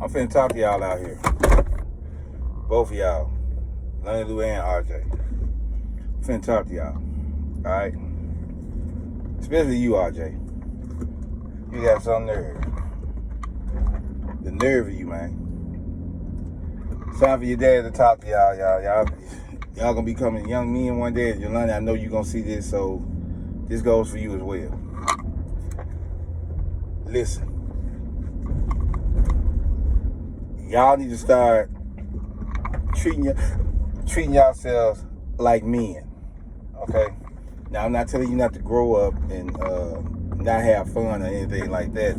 I'm finna talk to y'all out here. Both of y'all. Lenny Lou and RJ. I'm finna talk to y'all. Alright? Especially you, RJ. You got some nerve. The nerve of you, man. It's time for your dad to talk to y'all. Y'all gonna be coming young men one day. Yolanda, I know you gonna see this, so this goes for you as well. Listen. Y'all need to start treating yourselves like men. Okay? Now, I'm not telling you not to grow up and not have fun or anything like that.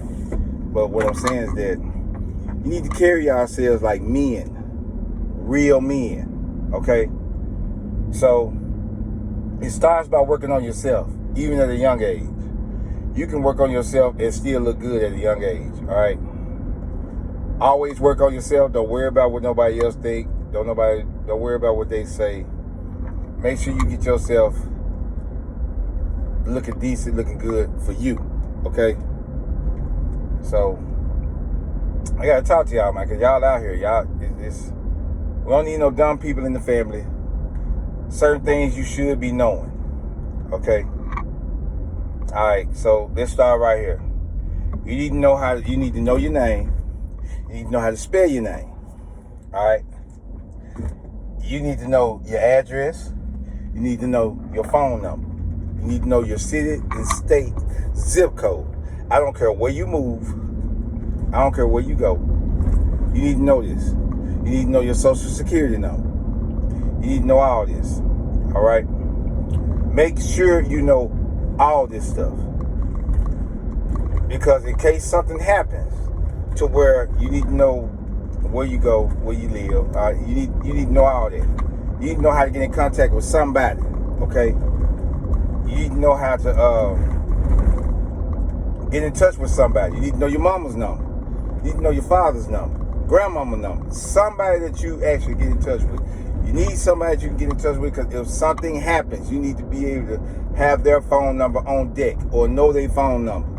But what I'm saying is that you need to carry yourselves like men. Real men. Okay? So, it starts by working on yourself, even at a young age. You can work on yourself and still look good at a young age. Alright? Always work on yourself. Don't worry about what nobody else think. Don't worry about what they say. Make sure you get yourself looking decent, looking good for you. Okay? So, I gotta talk to y'all, man, because y'all out here. We don't need no dumb people in the family. Certain things you should be knowing. Okay? Alright, so let's start right here. You need to know your name. You need to know how to spell your name. Alright? You need to know your address. You need to know your phone number. You need to know your city and state zip code. I don't care where you move. I don't care where you go. You need to know this. You need to know your social security number. You need to know all this. Alright? Make sure you know all this stuff. Because in case something happens to where you need to know where you go, where you live, you need to know all that. You need to know how to get in contact with somebody, okay? You need to know how to get in touch with somebody. You need to know your mama's number. You need to know your father's number, grandmama's number, somebody that you actually get in touch with. You need somebody that you can get in touch with, because if something happens, you need to be able to have their phone number on deck or know their phone number.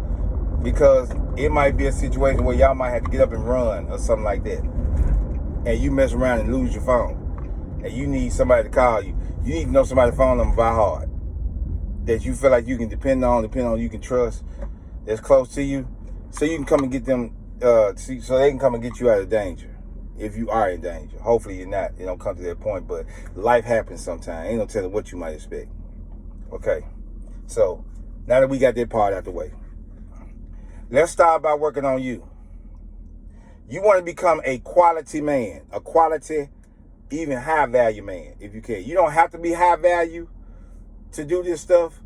Because it might be a situation where y'all might have to get up and run or something like that. And you mess around and lose your phone. And you need somebody to call you. You need to know somebody's phone number by heart. That you feel like you can depend on, you can trust, that's close to you. So you can come and get them, so they can come and get you out of danger. If you are in danger. Hopefully you're not. It don't come to that point. But life happens sometimes. Ain't no telling what you might expect. Okay. So, now that we got that part out the way. Let's start by working on you. You want to become a quality man, a quality, even high value man, if you can. You don't have to be high value to do this stuff,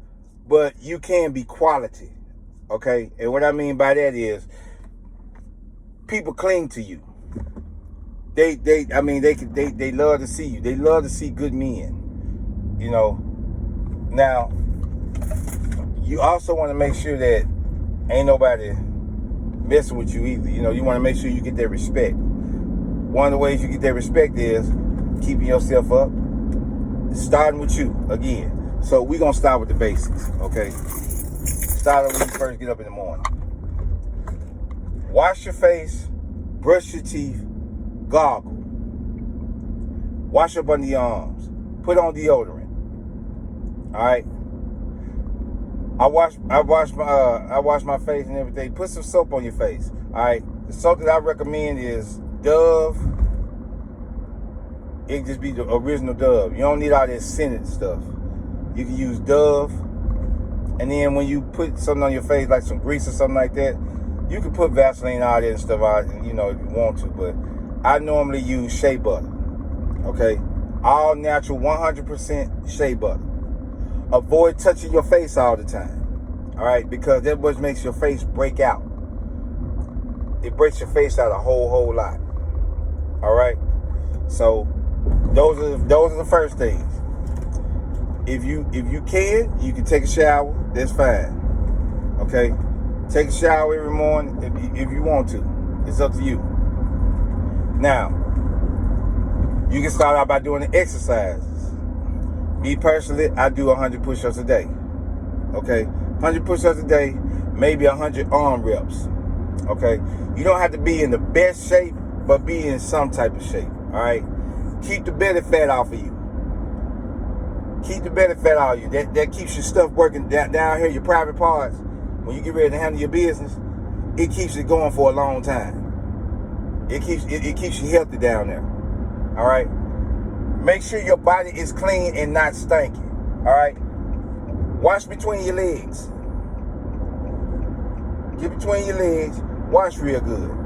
but you can be quality, okay? And what I mean by that is, people cling to you. They love to see you. They love to see good men, you know. Now, you also want to make sure that ain't nobody messing with you either. You know, you want to make sure you get that respect. One of the ways you get that respect is keeping yourself up, starting with you again. So we're going to start with the basics, okay? Start when you first get up in the morning. Wash your face, brush your teeth, gargle. Wash up under your arms. Put on deodorant. All right? I wash my face and everything. Put some soap on your face. All right. The soap that I recommend is Dove. It can just be the original Dove. You don't need all that scented stuff. You can use Dove. And then when you put something on your face, like some grease or something like that, you can put Vaseline, all that and stuff out, you know, if you want to. But I normally use shea butter. Okay. All natural, 100% shea butter. Avoid touching your face all the time, all right? Because that what makes your face break out. It breaks your face out a whole lot, all right? So those are the first things. If you can take a shower. That's fine, okay? Take a shower every morning if you want to. It's up to you. Now, you can start out by doing the exercises. Me personally, I do 100 push-ups a day. Okay? 100 push-ups a day, maybe 100 arm reps. Okay? You don't have to be in the best shape but be in some type of shape. All right. Keep the belly fat off of you. Keep the belly fat out of you. That keeps your stuff working down here, your private parts. When you get ready to handle your business, it keeps it going for a long time. It keeps you healthy down there. All right. Make sure your body is clean and not stinky. All right. Wash between your legs. Get between your legs. Wash real good.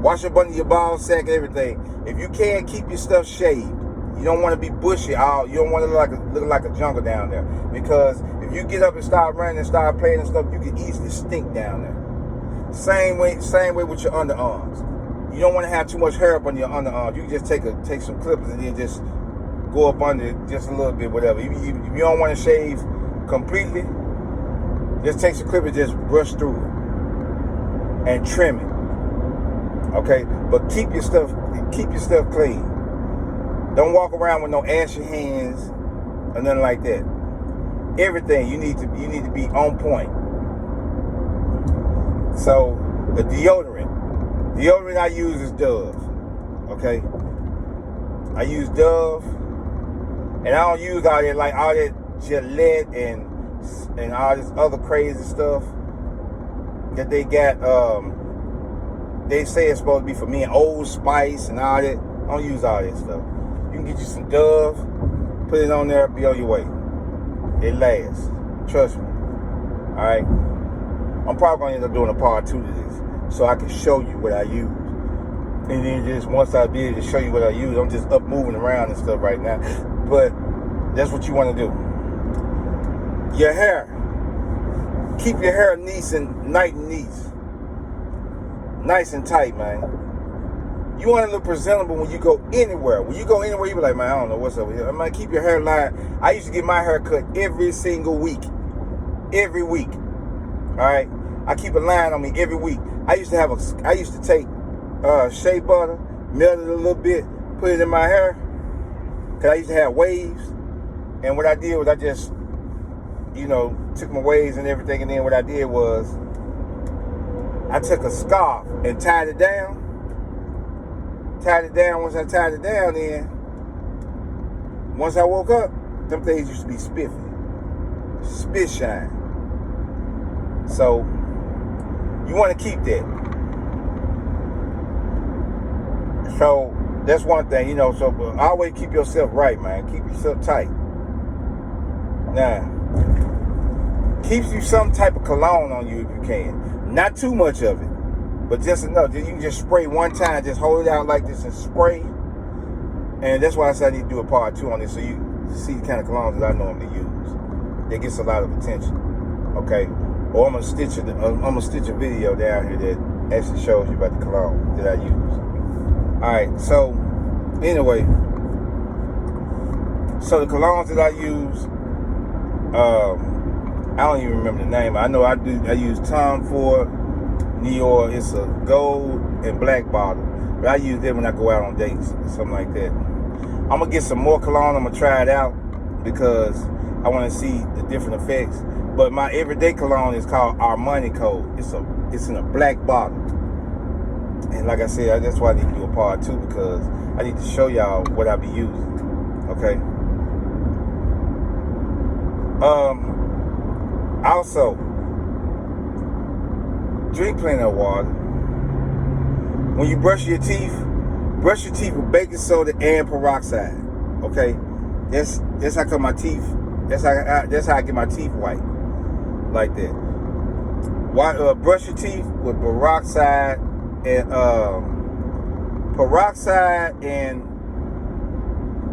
Wash up under your ball sack, everything. If you can, keep your stuff shaved. You don't want to be bushy. You don't want to look like a jungle down there. Because if you get up and start running and start playing and stuff, you can easily stink down there. Same way with your underarms. You don't want to have too much hair up on your underarms. You can just take some clippers and then just go up under it just a little bit, whatever. If you don't want to shave completely, just take some clippers, just brush through it and trim it. Okay, but keep your stuff clean. Don't walk around with no ashy hands or nothing like that. Everything you need to be on point. So the deodorant I use is Dove. Okay, I use Dove, and I don't use all that Gillette and all this other crazy stuff that they got. They say it's supposed to be for me and Old Spice and all that. I don't use all that stuff. You can get you some Dove, put it on there, be on your way. It lasts. Trust me. Alright? I'm probably going to end up doing a part 2 to this so I can show you what I use. And then just once I be able to show you what I use, I'm just up moving around and stuff right now. But that's what you want to do. Your hair. Keep your hair nice and tight, man. You want to look presentable when you go anywhere. When you go anywhere, you be like, man, I don't know what's over here. I'm going to keep your hair lined. I used to get my hair cut every single week. Every week. All right? I keep a line on me every week. I used to take shea butter, melt it a little bit, put it in my hair. Because I used to have waves. And what I did was I just, took my waves and everything. And then what I did was I took a scarf and tied it down. Once I tied it down, then once I woke up, them things used to be spiffy. Spit shine. So you want to keep that. So that's one thing, so always keep yourself right, man. Keep yourself tight. Now, keep you some type of cologne on you if you can. Not too much of it. But just enough. You can just spray one time. Just hold it out like this and spray. And that's why I said I need to do a part 2 on this so you see the kind of colognes that I normally use. That gets a lot of attention. Okay? Or I'm gonna stitch a video down here that actually shows you about the cologne that I use. Alright, so anyway. So the colognes that I use, I don't even remember the name. I know I use Tom Ford New York. It's a gold and black bottle, but I use it when I go out on dates, something like that. I'm gonna get some more cologne. I'm gonna try it out because I want to see the different effects. But my everyday cologne is called Armani Code. It's in a black bottle, and like I said, that's why I need to do a part 2 because I need to show y'all what I be using. Okay. Also, drink plenty of water. When you brush your teeth with baking soda and peroxide. Okay, that's how come my teeth. That's how I get my teeth white, like that. Brush your teeth with peroxide and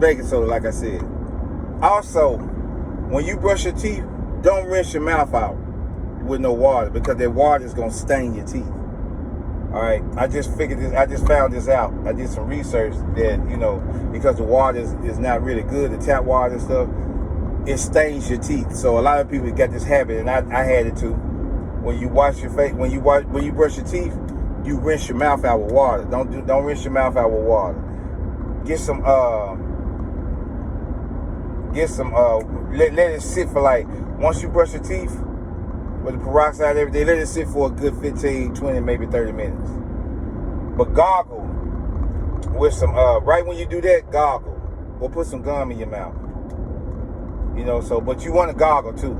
baking soda, like I said. Also, when you brush your teeth, don't rinse your mouth out with no water because that water is gonna stain your teeth. All right, I just found this out. I did some research that because the water is not really good, the tap water and stuff, it stains your teeth. So a lot of people got this habit, and I had it too. When you wash your face, when you brush your teeth, you rinse your mouth out with water. Don't rinse your mouth out with water. Let it sit for once you brush your teeth with the peroxide every day, let it sit for a good 15, 20, maybe 30 minutes. But gargle with some, right when you do that, gargle. Or put some gum in your mouth. You know, so, but you want to gargle too.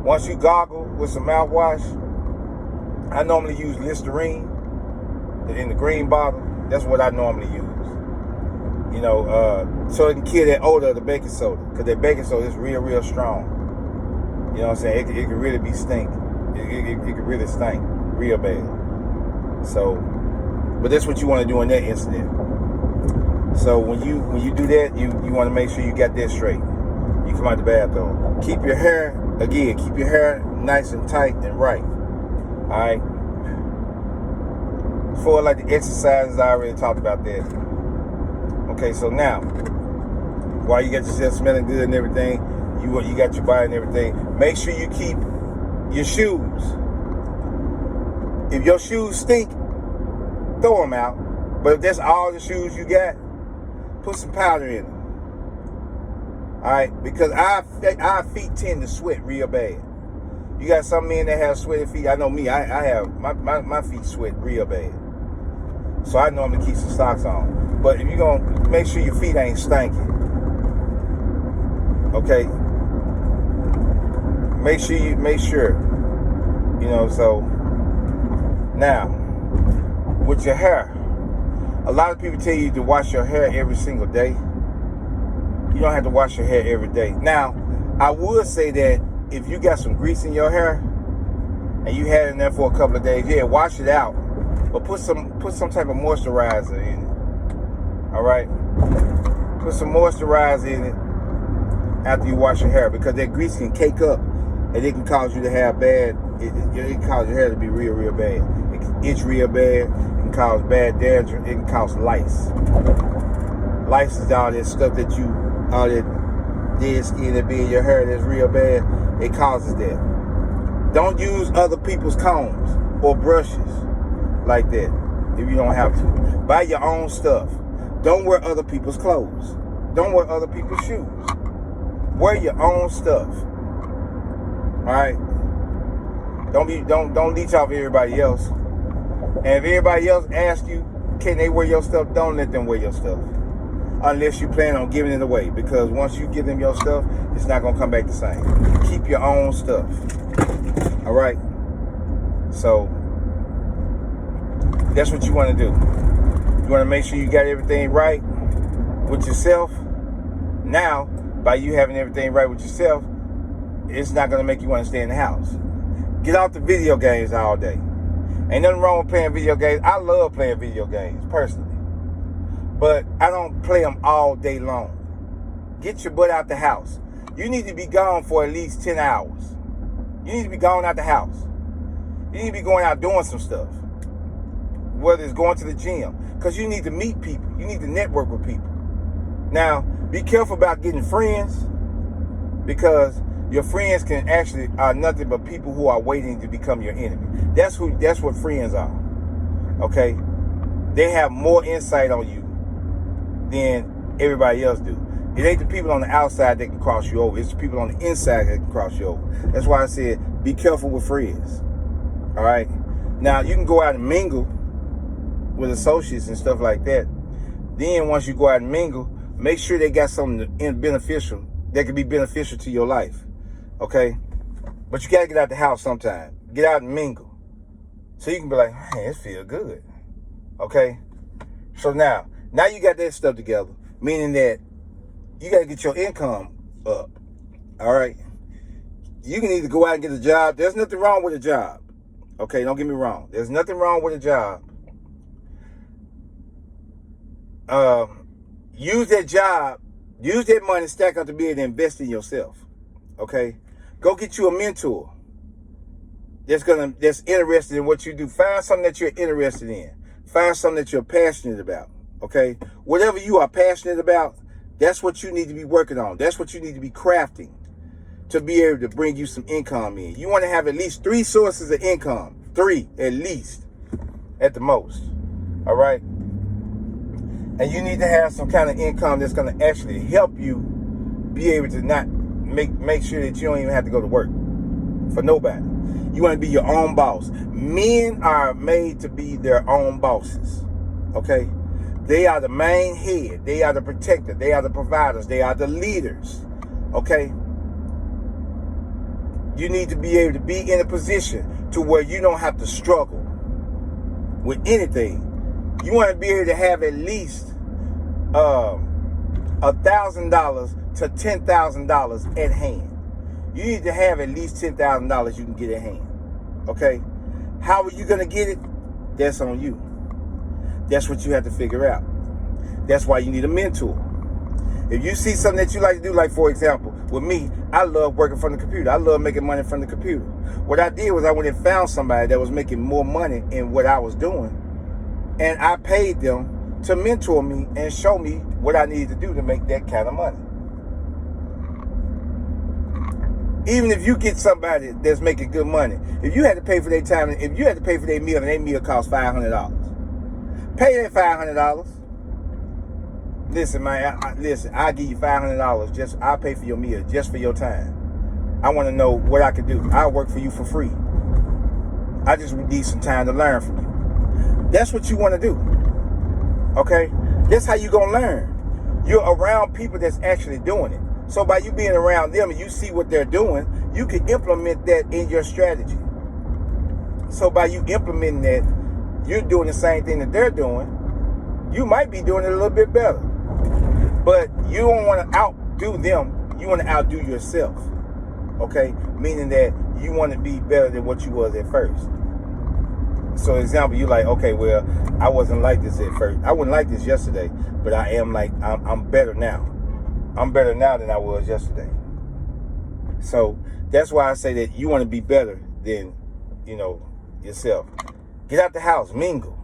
Once you gargle with some mouthwash, I normally use Listerine in the green bottle. That's what I normally use. You know, so it can kill that odor of the baking soda. Because that baking soda is real, real strong. You know what I'm saying? It can really be stink. It can really stink real bad. So, but that's what you want to do in that incident. So when you do that, you want to make sure you got that straight. You come out the bathroom. Keep your hair nice and tight and right. All right. For like the exercises, I already talked about that. Okay, so now, while you got yourself smelling good and everything, you got your body and everything, make sure you keep your shoes. If your shoes stink, throw them out. But if that's all the shoes you got, put some powder in them. All right, because our feet tend to sweat real bad. You got some men that have sweaty feet. I know me. I have my feet sweat real bad. So I normally keep some socks on. But if you're gonna make sure your feet ain't stinking, okay. Make sure. You know. So now with your hair, a lot of people tell you to wash your hair every single day. You don't have to wash your hair every day. Now, I would say that if you got some grease in your hair and you had it in there for a couple of days, yeah, wash it out. But put some type of moisturizer in it. All right? Put some moisturizer in it after you wash your hair, because that grease can cake up and it can cause you to have bad, it can cause your hair to be real, real bad. It can itch real bad. It can cause bad dandruff. It can cause lice. Lice is all that stuff all that dead skin that be in your hair that's real bad. It causes that. Don't use other people's combs or brushes like that if you don't have to. Buy your own stuff. Don't wear other people's clothes. Don't wear other people's shoes. Wear your own stuff. All right. Don't leech off everybody else. And if everybody else asks you, can they wear your stuff? Don't let them wear your stuff. Unless you plan on giving it away. Because once you give them your stuff, it's not going to come back the same. Keep your own stuff. All right? So, that's what you want to do. You want to make sure you got everything right with yourself. Now, by you having everything right with yourself, it's not going to make you want to stay in the house. Get off the video games all day. Ain't nothing wrong with playing video games. I love playing video games, personally. But I don't play them all day long. Get your butt out the house. You need to be gone for at least 10 hours. You need to be gone out the house. You need to be going out doing some stuff. Whether it's going to the gym. Because you need to meet people. You need to network with people. Now, be careful about getting friends. Because your friends can actually are nothing but people who are waiting to become your enemy. That's what friends are. Okay? They have more insight on you than everybody else do. It ain't the people on the outside that can cross you over. It's the people on the inside that can cross you over. That's why I said, be careful with friends. All right? Now, you can go out and mingle with associates and stuff like that. Then, once you go out and mingle, make sure they got something beneficial that can be beneficial to your life. Okay? But you got to get out the house sometime. Get out and mingle. So you can be like, man, it feels good. Okay? So now you got that stuff together, meaning that you got to get your income up. All right? You can either go out and get a job. There's nothing wrong with a job. Okay, don't get me wrong. There's nothing wrong with a job. Use that job, use that money, stack up to be able to invest in yourself. Okay? Go get you a mentor that's interested in what you do. Find something that you're interested in. Find something that you're passionate about. Okay? Whatever you are passionate about, that's what you need to be working on. That's what you need to be crafting to be able to bring you some income in. You want to have at least 3 sources of income. 3, at least, at the most. All right? And you need to have some kind of income that's going to actually help you be able to not make sure that you don't even have to go to work for nobody. You want to be your own boss. Men are made to be their own bosses. Okay? They are the main head. They are the protector. They are the providers. They are the leaders. Okay? You need to be able to be in a position to where you don't have to struggle with anything. You want to be able to have at least $1,000 to $10,000 at hand. You need to have at least $10,000 you can get at hand. Okay? How are you going to get it? That's on you. That's what you have to figure out. That's why you need a mentor. If you see something that you like to do, like for example, with me, I love working from the computer. I love making money from the computer. What I did was I went and found somebody that was making more money in what I was doing, and I paid them to mentor me and show me what I needed to do to make that kind of money. Even if you get somebody that's making good money, if you had to pay for their time, if you had to pay for their meal and their meal costs $500, pay that $500. Listen, man, I'll give you $500. I'll pay for your meal just for your time. I want to know what I can do. I'll work for you for free. I just need some time to learn from you. That's what you want to do. Okay? That's how you going to learn. You're around people that's actually doing it. So by you being around them and you see what they're doing, you can implement that in your strategy. So by you implementing that, you're doing the same thing that they're doing. You might be doing it a little bit better. But you don't want to outdo them. You want to outdo yourself. Okay? Meaning that you want to be better than what you was at first. So example, you're like, okay, well, I wasn't like this at first. I wasn't like this yesterday, but I am like, I'm better now. I'm better now than I was yesterday. So that's why I say that you want to be better than, yourself. Get out the house, mingle,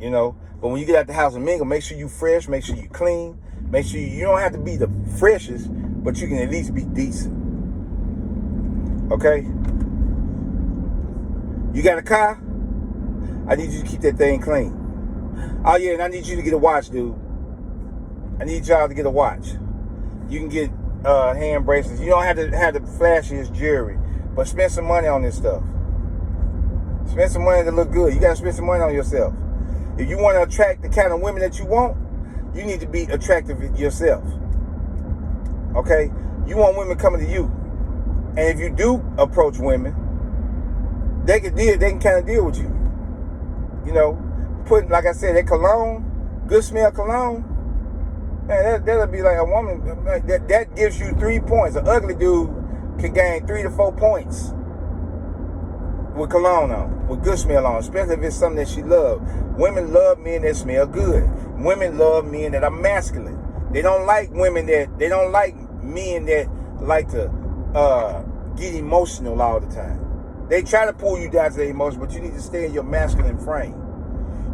But when you get out the house and mingle, make sure you fresh, make sure you clean, make sure you don't have to be the freshest, but you can at least be decent. Okay? You got a car? I need you to keep that thing clean. Oh yeah, and I need you to get a watch, dude. I need y'all to get a watch. You can get hand bracelets. You don't have to have the flashiest jewelry, but spend some money on this stuff. Spend some money to look good. You got to spend some money on yourself. If you want to attract the kind of women that you want, you need to be attractive yourself. Okay? You want women coming to you. And if you do approach women, they can kind of deal with you. Putting, like I said, that cologne, good smell cologne, man, that'll be like a woman, that gives you 3 points. An ugly dude can gain 3 to 4 points with cologne on, with good smell on, especially if it's something that she loves. Women love men that smell good. Women love men that are masculine. They don't like men that like to get emotional all the time. They try to pull you down to their emotions, but you need to stay in your masculine frame.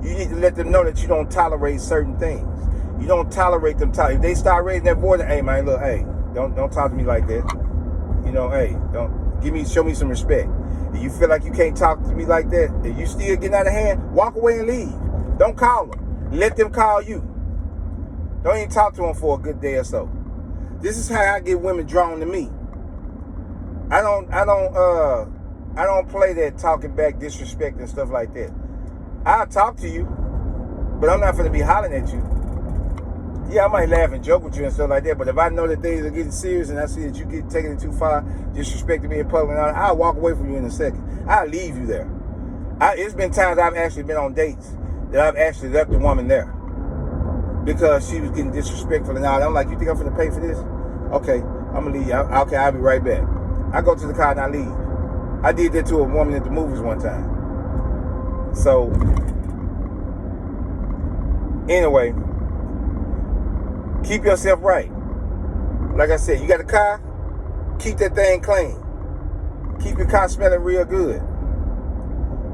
You need to let them know that you don't tolerate certain things. You don't tolerate them. If they start raising their voice, hey man, look, hey, don't talk to me like that. Hey, show me some respect. If you feel like you can't talk to me like that, if you still getting out of hand, walk away and leave. Don't call them. Let them call you. Don't even talk to them for a good day or so. This is how I get women drawn to me. I don't play that talking back, disrespect and stuff like that. I'll talk to you, but I'm not going to be hollering at you. Yeah, I might laugh and joke with you and stuff like that, but if I know that things are getting serious and I see that you get taking it too far, disrespecting me in public, I'll walk away from you in a second. I'll leave you there. It's been times I've actually been on dates that I've actually left the woman there because she was getting disrespectful and all. I'm like, you think I'm going to pay for this? Okay, I'm going to leave. Okay, I'll be right back. I go to the car and I leave. I did that to a woman at the movies one time. So, anyway, keep yourself right. Like I said, you got a car, keep that thing clean. Keep your car smelling real good.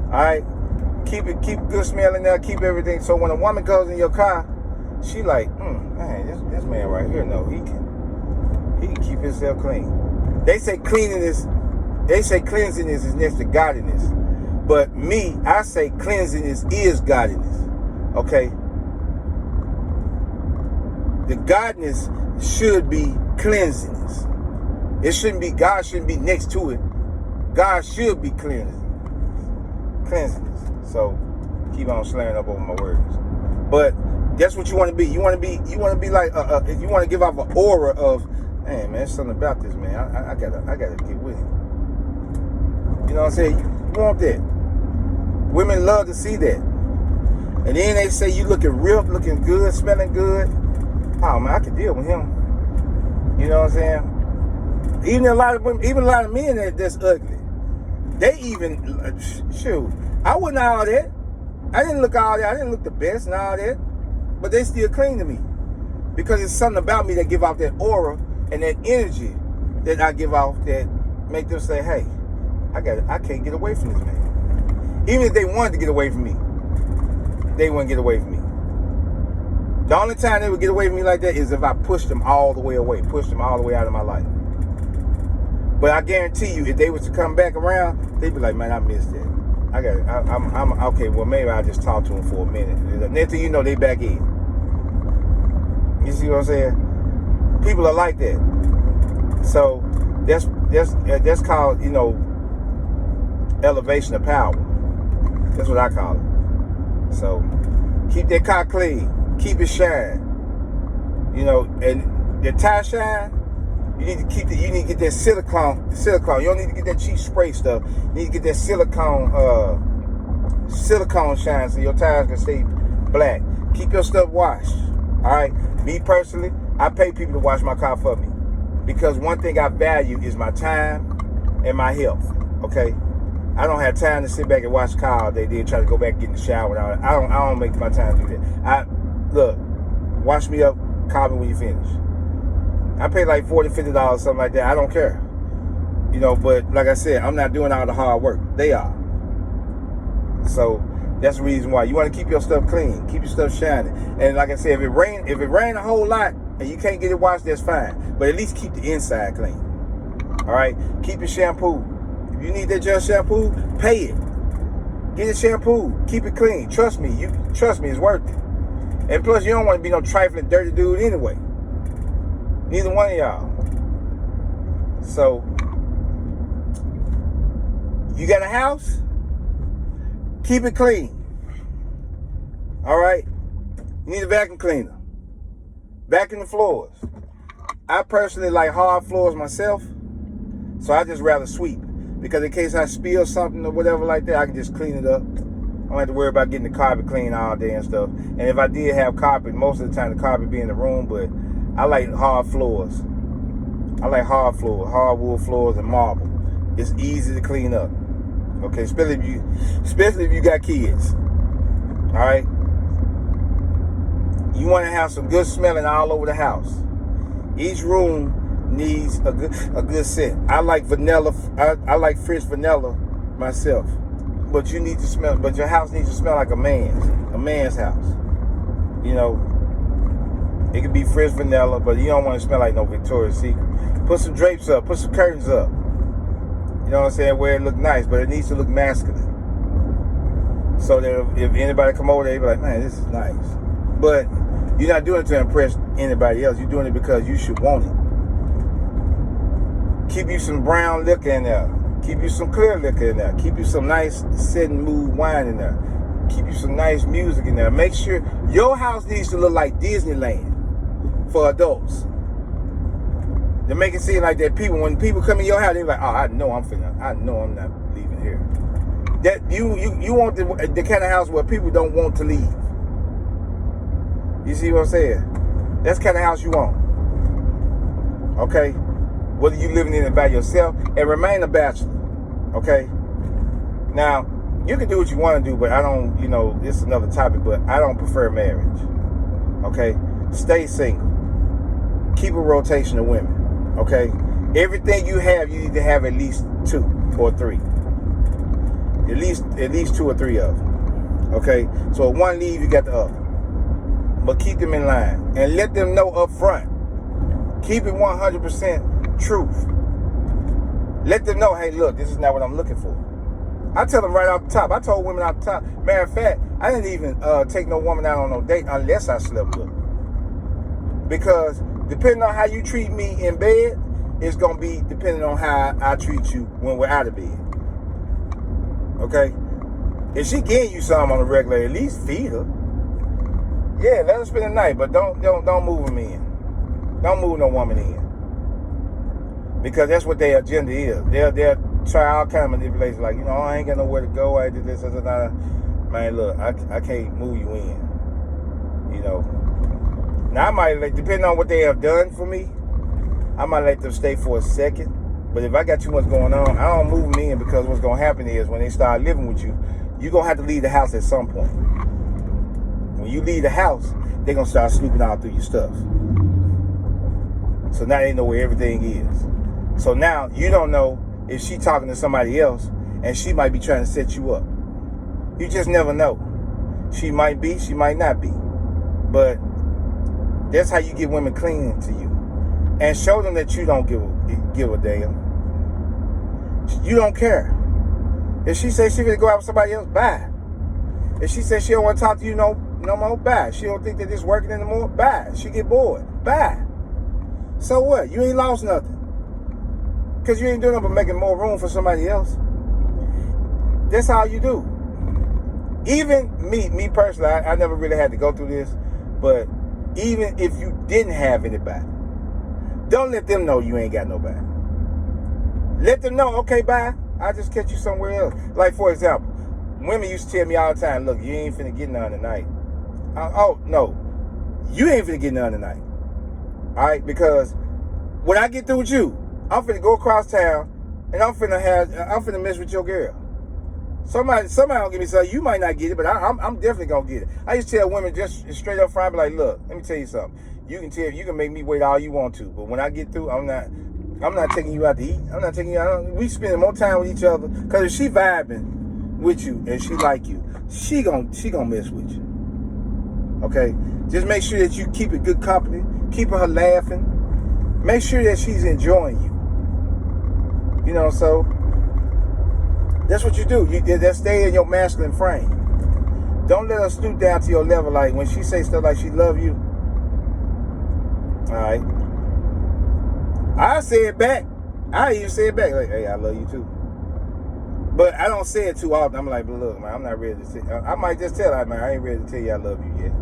Alright? Keep good smelling there, keep everything. So when a woman goes in your car, she like, man, this man right here, no, he can keep himself clean. They say cleanliness is next to godliness. But me, I say cleanliness is godliness. Okay? The godliness should be cleanliness. It shouldn't be, God shouldn't be next to it. God should be cleansing us. So keep on slurring up over my words. But that's what you want to be. You want to be like you want to give off an aura of, hey man, there's something about this man. I gotta get with him. You know what I'm saying? You want that. Women love to see that. And then they say you looking ripped, looking good, smelling good. Oh man, I can deal with him. You know what I'm saying? Even a lot of men that's ugly. They even shoot. I wasn't all that. I didn't look all that. I didn't look the best and all that. But they still cling to me. Because it's something about me that give off that aura and that energy that I give off that make them say, hey, I can't get away from this man. Even if they wanted to get away from me, they wouldn't get away from me. The only time they would get away from me like that is if I pushed them all the way away, pushed them all the way out of my life. But I guarantee you, if they was to come back around, they'd be like, man, I missed that. I'm okay, well, maybe I'll just talk to them for a minute. Next thing you know, they back in. You see what I'm saying? People are like that. So that's called, elevation of power. That's what I call it. So keep that car clean. Keep it shine. And the tie shine, you need to get that silicone. You don't need to get that cheap spray stuff. You need to get that silicone shine so your tires can stay black. Keep your stuff washed. All right. Me personally, I pay people to wash my car for me because one thing I value is my time and my health. Okay. I don't have time to sit back and watch the car all day. Then try to go back and get in the shower. And all that. I don't make my time do that. Look, wash me up, call me when you finish. I pay like $40, $50, something like that. I don't care. But like I said, I'm not doing all the hard work. They are. So that's the reason why. You want to keep your stuff clean. Keep your stuff shining. And like I said, if it rain a whole lot and you can't get it washed, that's fine. But at least keep the inside clean. All right? Keep your shampoo. If you need that gel shampoo, pay it. Get it shampoo. Keep it clean. Trust me, it's worth it. And plus, you don't want to be no trifling, dirty dude anyway. Neither one of y'all. So, you got a house? Keep it clean. All right? You need a vacuum cleaner. Vacuum the floors. I personally like hard floors myself, so I just rather sweep. Because in case I spill something or whatever like that, I can just clean it up. I don't have to worry about getting the carpet clean all day and stuff. And if I did have carpet, most of the time the carpet be in the room, but I like hard floors. I like hardwood floors and marble. It's easy to clean up. Okay, especially if you got kids. All right? You want to have some good smelling all over the house. Each room needs a good scent. I like vanilla. I like fresh vanilla myself. But you need to smell. But your house needs to smell like a man's house. It could be fresh vanilla, but you don't want to smell like no Victoria's Secret. Put some drapes up. Put some curtains up. You know what I'm saying? Where it look nice, but it needs to look masculine. So that if anybody come over there, they be like, man, this is nice. But you're not doing it to impress anybody else. You're doing it because you should want it. Keep you some brown liquor in there. Keep you some clear liquor in there. Keep you some nice setting mood wine in there. Keep you some nice music in there. Make sure your house needs to look like Disneyland for adults. To make it seem like that when people come in your house, they're like, oh, I know I'm not leaving here. That you want the kind of house where people don't want to leave. You see what I'm saying? That's the kind of house you want. Okay? Whether you living in it by yourself and remain a bachelor. Okay? Now, you can do what you want to do, but I don't, it's another topic, but I don't prefer marriage. Okay? Stay single. Keep a rotation of women. Okay? Everything you have, you need to have at least 2 or 3. At least 2 or 3 of them. Okay? So if one leave, you got the other. But keep them in line. And let them know up front. Keep it 100% truth. Let them know, hey, look, this is not what I'm looking for. I tell them right off the top. I told women off the top. Matter of fact, I didn't even take no woman out on no date unless I slept with her. Because depending on how you treat me in bed, it's going to be depending on how I treat you when we're out of bed. Okay? If she getting you something on the regular, at least feed her. Yeah, let her spend the night, but don't move them in. Don't move no woman in. Because that's what their agenda is. They'll try all kind of manipulations, like, I ain't got nowhere to go, I did this, that. Man, look, I can't move you in. Now I might, depending on what they have done for me, I might let them stay for a second. But if I got too much going on, I don't move them in, because what's going to happen is when they start living with you, you're going to have to leave the house at some point. When you leave the house, they're going to start snooping all through your stuff. So now they know where everything is. So now you don't know if she talking to somebody else and she might be trying to set you up. You just never know. She might be, she might not be. But that's how you get women clinging to you. And show them that you don't give a damn. You don't care. If she says she gonna go out with somebody else, bye. If she says she don't want to talk to you no more, bye. She don't think that it's working anymore, bye. She get bored, bye. So what? You ain't lost nothing. Because you ain't doing nothing but making more room for somebody else. That's how you do. Even me personally, I never really had to go through this. But even if you didn't have anybody, don't let them know you ain't got nobody. Let them know, okay, bye. I'll just catch you somewhere else. Like, for example, women used to tell me all the time, look, you ain't finna get none tonight. Oh, no. You ain't finna get none tonight. All right? Because when I get through with you, I'm finna go across town and I'm finna mess with your girl. Somebody will give me something. You might not get it, but I'm definitely gonna get it. I used to tell women just straight up front, be like, look, let me tell you something. You can make me wait all you want to, but when I get through, I'm not taking you out to eat. I'm not taking you out. We spending more time with each other. Cause if she vibing with you and she like you, she gonna mess with you. Okay? Just make sure that you keep it good company, keep her laughing. Make sure that she's enjoying you. So that's what you do. You stay in your masculine frame. Don't let her stoop down to your level. Like when she say stuff like she love you. All right. I say it back. I even say it back. Like, hey, I love you too. But I don't say it too often. I'm like, but look, man, I'm not ready to say. I might just tell her, man, I ain't ready to tell you I love you yet.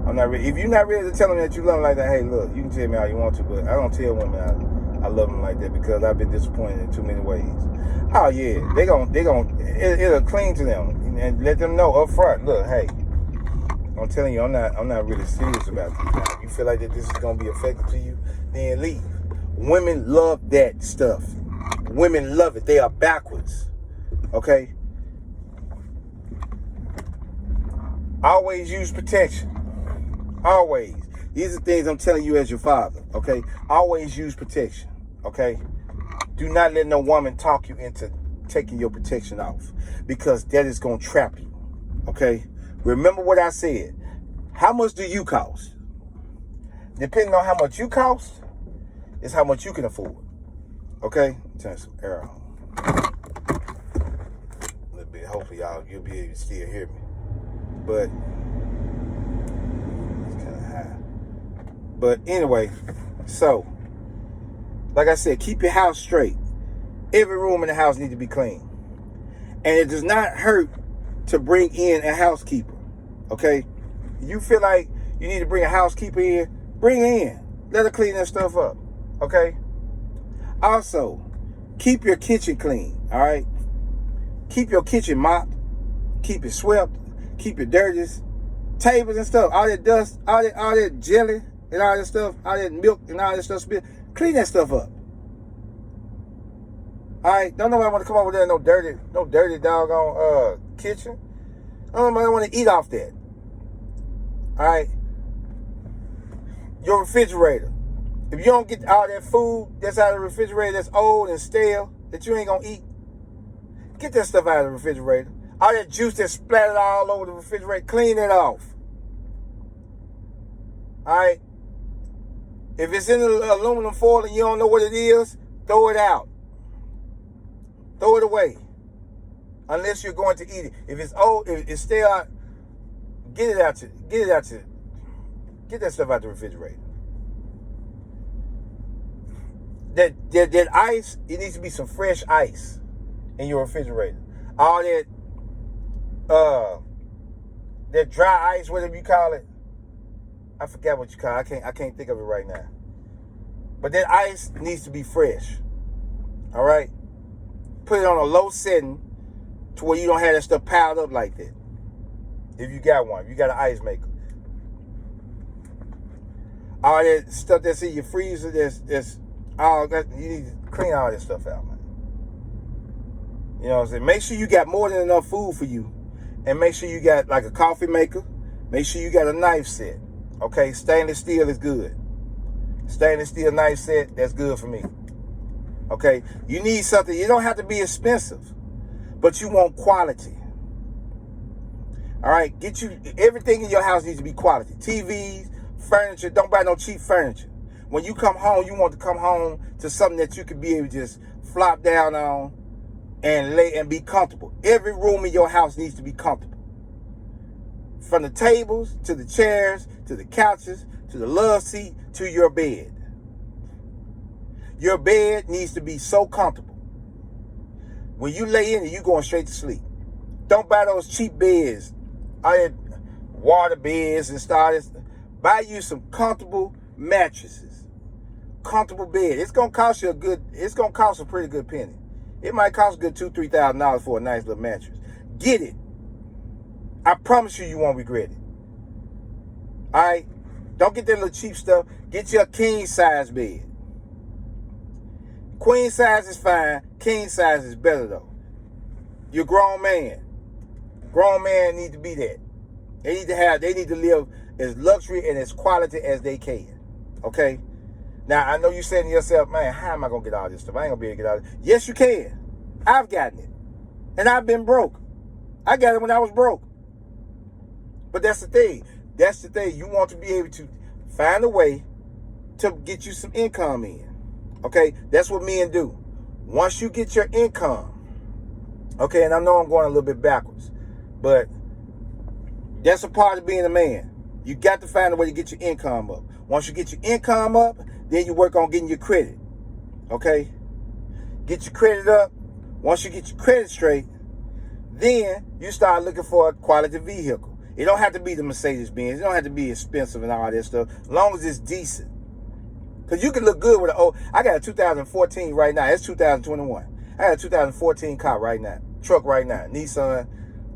I'm not ready. If you're not ready to tell them that you love them like that, hey, look, you can tell me all you want to, but I don't tell women I love them like that because I've been disappointed in too many ways. Oh yeah, it'll cling to them and let them know up front. Look, hey, I'm telling you, I'm not really serious about this. Now, if you feel like that this is gonna be effective to you, then leave. Women love that stuff. Women love it. They are backwards. Okay. Always use protection. Always. These are things I'm telling you as your father, okay? Always use protection, okay? Do not let no woman talk you into taking your protection off because that is going to trap you, okay? Remember what I said. How much do you cost? Depending on how much you cost is how much you can afford, okay? Turn some air on. A little bit. Hopefully, you'll be able to still hear me. But But anyway, so, like I said, keep your house straight. Every room in the house needs to be clean. And it does not hurt to bring in a housekeeper, okay? You feel like you need to bring a housekeeper in, bring her in. Let her clean that stuff up, okay? Also, keep your kitchen clean, all right? Keep your kitchen mopped. Keep it swept. Keep it dirty. Tables and stuff, all that dust, all that jelly, and all that stuff, all that milk and all that stuff spilled. Clean that stuff up. Alright? Don't nobody want to come over there in no dirty doggone kitchen. Don't nobody want to eat off that. Alright? Your refrigerator. If you don't get all that food that's out of the refrigerator that's old and stale, that you ain't gonna eat, get that stuff out of the refrigerator. All that juice that's splattered all over the refrigerator, clean it off. Alright? If it's in aluminum foil and you don't know what it is, throw it out. Throw it away. Unless you're going to eat it. If it's old, if it's stale, get it out. Get that stuff out the refrigerator. That ice, it needs to be some fresh ice in your refrigerator. all that dry ice, whatever you call it. I forget what you call it. I can't think of it right now. But that ice needs to be fresh. All right? Put it on a low setting to where you don't have that stuff piled up like that. If you got one. If you got an ice maker. All that stuff that's in your freezer, you need to clean all this stuff out, man. You know what I'm saying? Make sure you got more than enough food for you. And make sure you got like a coffee maker. Make sure you got a knife set. Okay? Stainless steel is good. Stainless steel knife set, that's good for me. Okay? You need something. You don't have to be expensive. But you want quality. All right? Everything in your house needs to be quality. TVs, furniture. Don't buy no cheap furniture. When you come home, you want to come home to something that you can be able to just flop down on and lay and be comfortable. Every room in your house needs to be comfortable. From the tables, to the chairs, to the couches, to the love seat, to your bed. Your bed needs to be so comfortable. When you lay in it, you're going straight to sleep. Don't buy those cheap beds. I had water beds and stuff. Buy you some comfortable mattresses. Comfortable bed. It's gonna cost a pretty good penny. It might cost a good $2,000-$3,000 for a nice little mattress. Get it. I promise you won't regret it. All right? Don't get that little cheap stuff. Get you a king size bed. Queen size is fine. King size is better though. You're a grown man. Grown man need to be that. They need to live as luxury and as quality as they can. Okay? Now, I know you're saying to yourself, man, how am I going to get all this stuff? I ain't going to be able to get all this. Yes, you can. I've gotten it. And I've been broke. I got it when I was broke. But that's the thing. That's the thing. You want to be able to find a way to get you some income in. Okay? That's what men do. Once you get your income, okay, and I know I'm going a little bit backwards, but that's a part of being a man. You got to find a way to get your income up. Once you get your income up, then you work on getting your credit. Okay? Get your credit up. Once you get your credit straight, then you start looking for a quality vehicle. It don't have to be the Mercedes-Benz. It don't have to be expensive and all that stuff, as long as it's decent. Because you can look good with I got a 2014 right now. It's 2021. I got a 2014 car right now. Truck right now. Nissan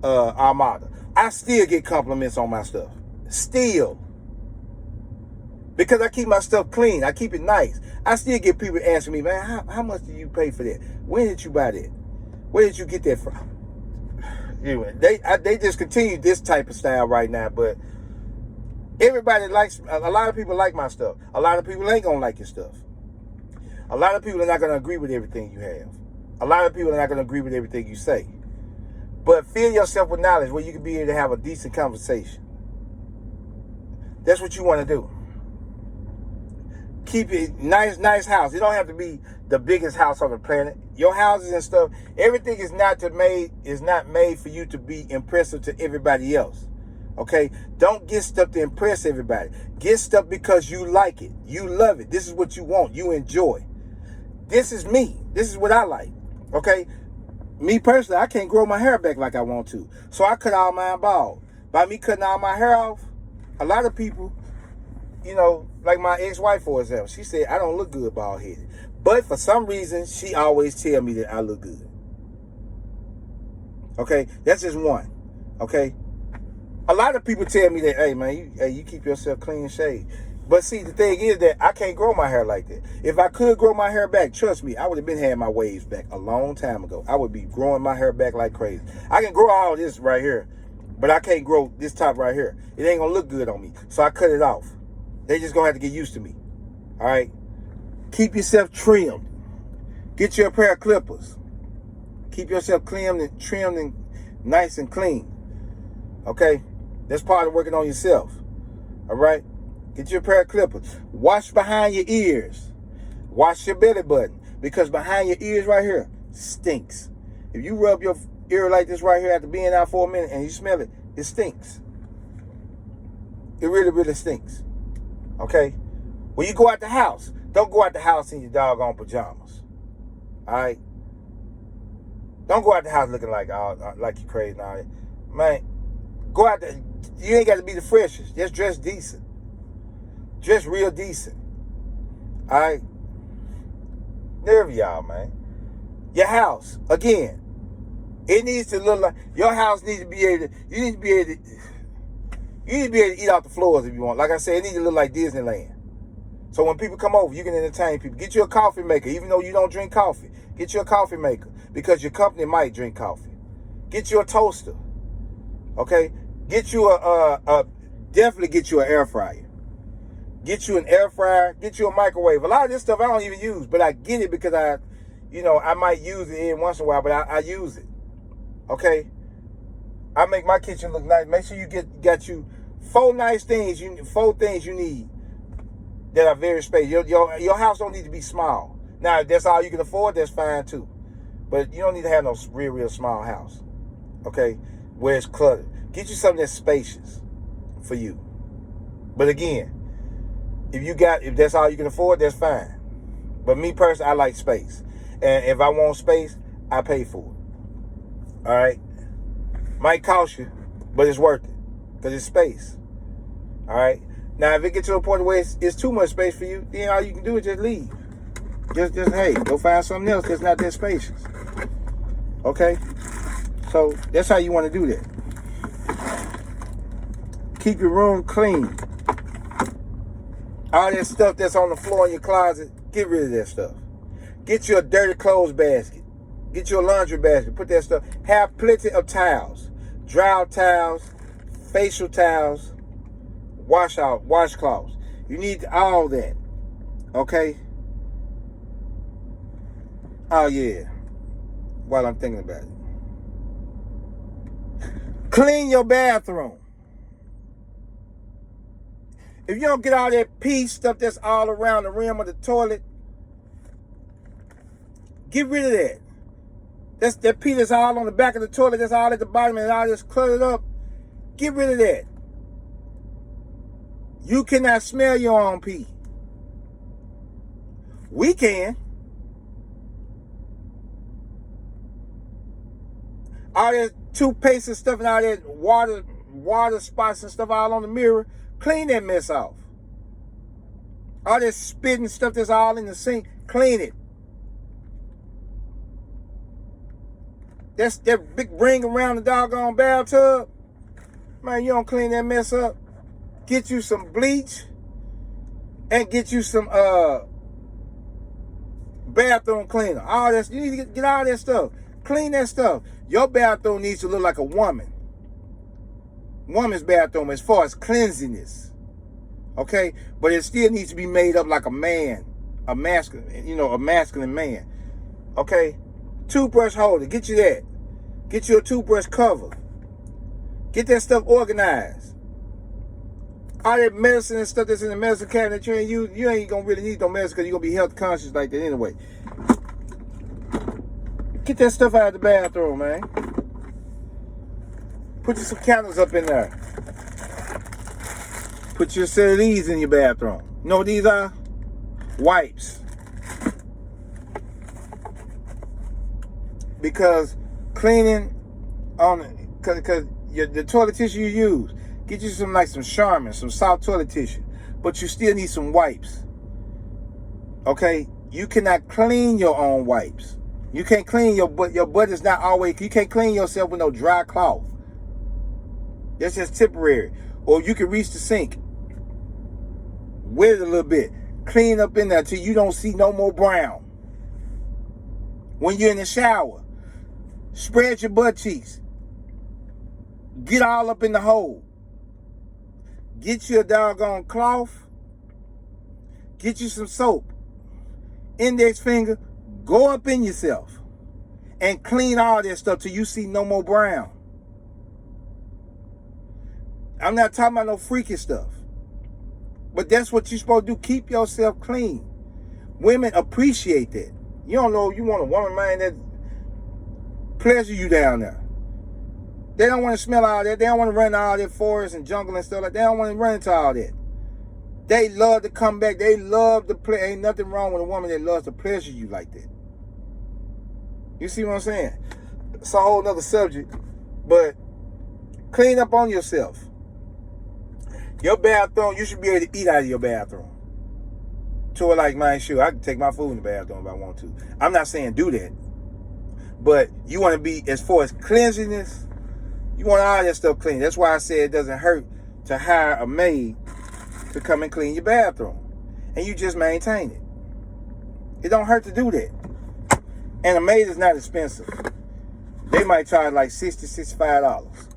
Armada. I still get compliments on my stuff. Still. Because I keep my stuff clean. I keep it nice. I still get people asking me, man, how much do you pay for that? When did you buy that? Where did you get that from? Anyway, they just continue this type of style right now, but everybody likes, a lot of people like my stuff. A lot of people ain't gonna like your stuff. A lot of people are not gonna agree with everything you have. A lot of people are not gonna agree with everything you say. But fill yourself with knowledge where you can be able to have a decent conversation. That's what you want to do. Keep it nice house. It don't have to be the biggest house on the planet. Your houses and stuff, everything is not made for you to be impressive to everybody else. Okay? Don't get stuff to impress everybody. Get stuff because you like it. You love it. This is what you want. You enjoy. This is me. This is what I like. Okay? Me personally, I can't grow my hair back like I want to. So I cut all mine bald. By me cutting all my hair off, a lot of people, you know, like my ex-wife, for example, she said, I don't look good bald-headed. But for some reason, she always tell me that I look good. Okay? That's just one. Okay? A lot of people tell me that, hey, man, you keep yourself clean shaved. But see, the thing is that I can't grow my hair like that. If I could grow my hair back, trust me, I would have been having my waves back a long time ago. I would be growing my hair back like crazy. I can grow all this right here, but I can't grow this top right here. It ain't gonna look good on me. So I cut it off. They just gonna have to get used to me. All right? Keep yourself trimmed. Get you a pair of clippers. Keep yourself trimmed and nice and clean. Okay? That's part of working on yourself. All right? Get you a pair of clippers. Wash behind your ears. Wash your belly button. Because behind your ears right here stinks. If you rub your ear like this right here after being out for a minute and you smell it, it stinks. It really, really stinks. Okay? When you go out the house, don't go out the house in your doggone pajamas. All right? Don't go out the house looking like you crazy now. Man, go out there. You ain't got to be the freshest. Just dress decent. Dress real decent. All right? Nerve y'all, man. Your house, again, it needs to look like, your house needs to be able to, you need to be able to eat off the floors if you want. Like I said, it needs to look like Disneyland. So when people come over, you can entertain people. Get you a coffee maker, even though you don't drink coffee. Get you a coffee maker because your company might drink coffee. Get you a toaster, okay? Get you definitely get you an air fryer. Get you an air fryer. Get you a microwave. A lot of this stuff I don't even use, but I get it because I might use it in once in a while, but I use it, okay? I make my kitchen look nice. Make sure you got you four things you need that are very spacious. Your house don't need to be small. Now, if that's all you can afford, that's fine too. But you don't need to have no real small house, okay, where it's cluttered. Get you something that's spacious for you. But again, if that's all you can afford, that's fine. But me personally, I like space. And if I want space, I pay for it. All right? Might cost you, but it's worth it because it's space. All right? Now, if it gets to a point where it's too much space for you, then all you can do is just leave. Just hey, go find something else that's not that spacious. Okay? So that's how you want to do that. Keep your room clean. All that stuff that's on the floor in your closet, get rid of that stuff. Get you a dirty clothes basket. Get you a laundry basket. Put that stuff. Have plenty of towels. Dry towels, facial towels, washcloths. You need all that. Okay? Oh, yeah. While I'm thinking about it. Clean your bathroom. If you don't get all that pee stuff that's all around the rim of the toilet, get rid of that. That pee that's all on the back of the toilet, that's all at the bottom and all this cluttered up. Get rid of that. You cannot smell your own pee. We can. All that toothpaste and stuff and all that water spots and stuff all on the mirror, clean that mess off. All that spit and stuff that's all in the sink, clean it. That's that big ring around the doggone bathtub. Man, you don't clean that mess up. Get you some bleach and get you some bathroom cleaner. All that, you need to get all that stuff. Clean that stuff. Your bathroom needs to look like a woman. Woman's bathroom as far as cleanliness. Okay? But it still needs to be made up like a man. A masculine man. Okay? Toothbrush holder. Get you that. Get you a toothbrush cover. Get that stuff organized. All that medicine and stuff that's in the medicine cabinet you ain't use, you ain't gonna really need no medicine because you're gonna be health conscious like that anyway. Get that stuff out of the bathroom, man. Put you some candles up in there. Put your set of these in your bathroom. You know what these are? Wipes. Because cleaning because the toilet tissue you use, get you some Charmin, some soft toilet tissue, but you still need some wipes. Okay, you cannot clean your own wipes. You can't clean your butt. Your butt is not always. You can't clean yourself with no dry cloth. That's just temporary. Or you can reach the sink, wet it a little bit, clean up in there until you don't see no more brown. When you're in the shower, spread your butt cheeks. Get all up in the hole. Get you a doggone cloth. Get you some soap. Index finger. Go up in yourself. And clean all that stuff till you see no more brown. I'm not talking about no freaky stuff. But that's what you're supposed to do. Keep yourself clean. Women appreciate that. You don't know, you want a woman, man, that pleasure you down there. They don't want to smell all that. They don't want to run to all that forest and jungle and stuff like that. They don't want to run into all that. They love to come back. They love to play. Ain't nothing wrong with a woman that loves to pleasure you like that. You see what I'm saying? it's a whole nother subject. But clean up on yourself. Your bathroom, you should be able to eat out of your bathroom. To it like mine, sure, I can take my food in the bathroom if I want to. I'm not saying do that. But you want to be, as far as cleanliness, you want all that stuff clean. That's why I said it doesn't hurt to hire a maid to come and clean your bathroom. And you just maintain it. It don't hurt to do that. And a maid is not expensive. They might charge like $60, $65.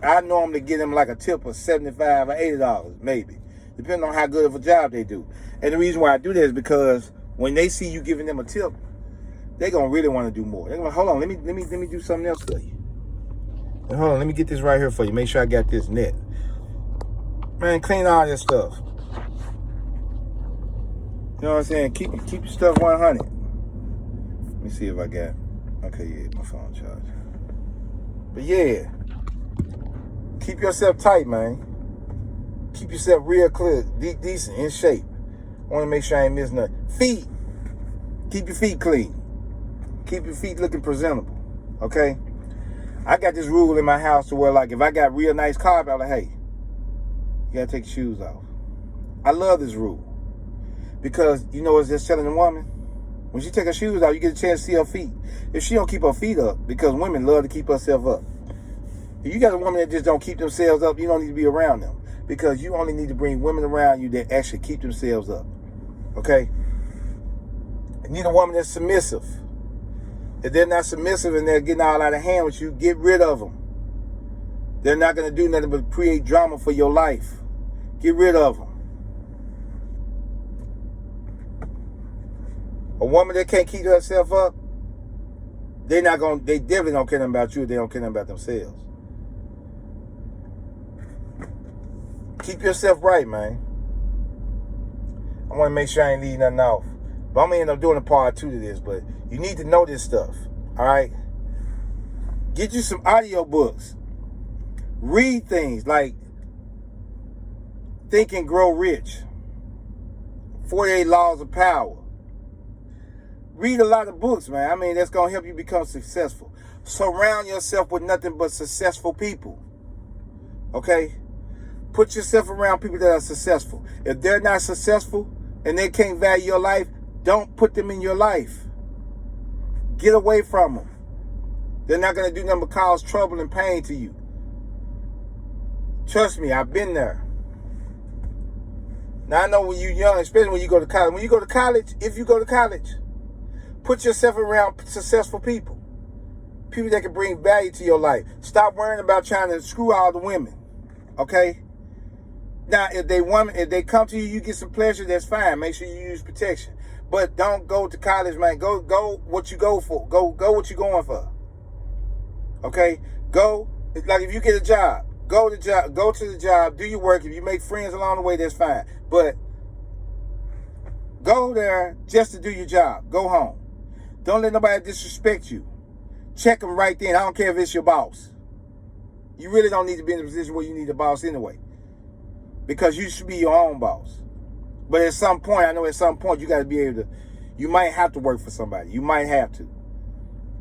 I normally give them like a tip of $75 or $80, maybe, depending on how good of a job they do. And the reason why I do that is because when they see you giving them a tip, they're gonna really want to do more. They're gonna, hold on, let me do something else for you. And hold on, let me get this right here for you. Make sure I got this net. Man, clean all this stuff. You know what I'm saying? Keep your stuff 100. Let me see if I got. Okay, yeah, my phone charged. But yeah, keep yourself tight, man. Keep yourself real clear, decent, in shape. I want to make sure I ain't missing nothing. Feet. Keep your feet clean. Keep your feet looking presentable. Okay? I got this rule in my house to where, like, if I got real nice carpet, I'm like, hey, you got to take your shoes off. I love this rule. Because, you know, it's just telling the woman, when she take her shoes off, you get a chance to see her feet. If she don't keep her feet up, because women love to keep herself up. If you got a woman that just don't keep themselves up, you don't need to be around them. Because you only need to bring women around you that actually keep themselves up. Okay? You need a woman that's submissive. If they're not submissive and they're getting all out of hand with you, get rid of them. They're not going to do nothing but create drama for your life. Get rid of them. A woman that can't keep herself up, they definitely don't care about you if they don't care about themselves. Keep yourself right, man. I want to make sure I ain't leaving nothing off. But I'm going to end up doing a part 2 to this, but you need to know this stuff, all right? Get you some audio books. Read things like Think and Grow Rich, 48 Laws of Power. Read a lot of books, man. I mean, that's going to help you become successful. Surround yourself with nothing but successful people, okay? Put yourself around people that are successful. If they're not successful and they can't value your life, don't put them in your life. Get away from them. They're not going to do nothing but cause trouble and pain to you. Trust me, I've been there. Now, I know when you're young, especially when you go to college. When you go to college, if you go to college, put yourself around successful people. People that can bring value to your life. Stop worrying about trying to screw all the women. Okay? Now, if they come to you, you get some pleasure, that's fine. Make sure you use protection. But don't go to college, man. Go what you go for. Go what you're going for. Okay? Go. It's like if you get a job, go to the job, do your work. If you make friends along the way, that's fine. But go there just to do your job. Go home. Don't let nobody disrespect you. Check them right then. I don't care if it's your boss. You really don't need to be in a position where you need a boss anyway. Because you should be your own boss. But at some point, I know at some point you got to be able to, you might have to work for somebody. You might have to.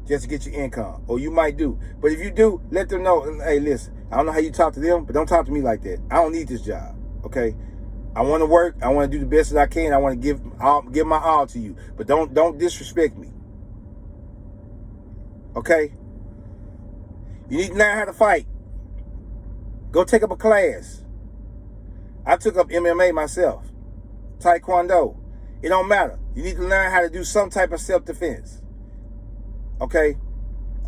Just to get your income. Or you might do. But if you do, let them know, hey, listen, I don't know how you talk to them, but don't talk to me like that. I don't need this job. Okay? I want to work. I want to do the best that I can. I want to give my all to you. But don't disrespect me. Okay? You need to learn how to fight. Go take up a class. I took up MMA myself. Taekwondo. It don't matter. You need to learn how to do some type of self-defense. Okay?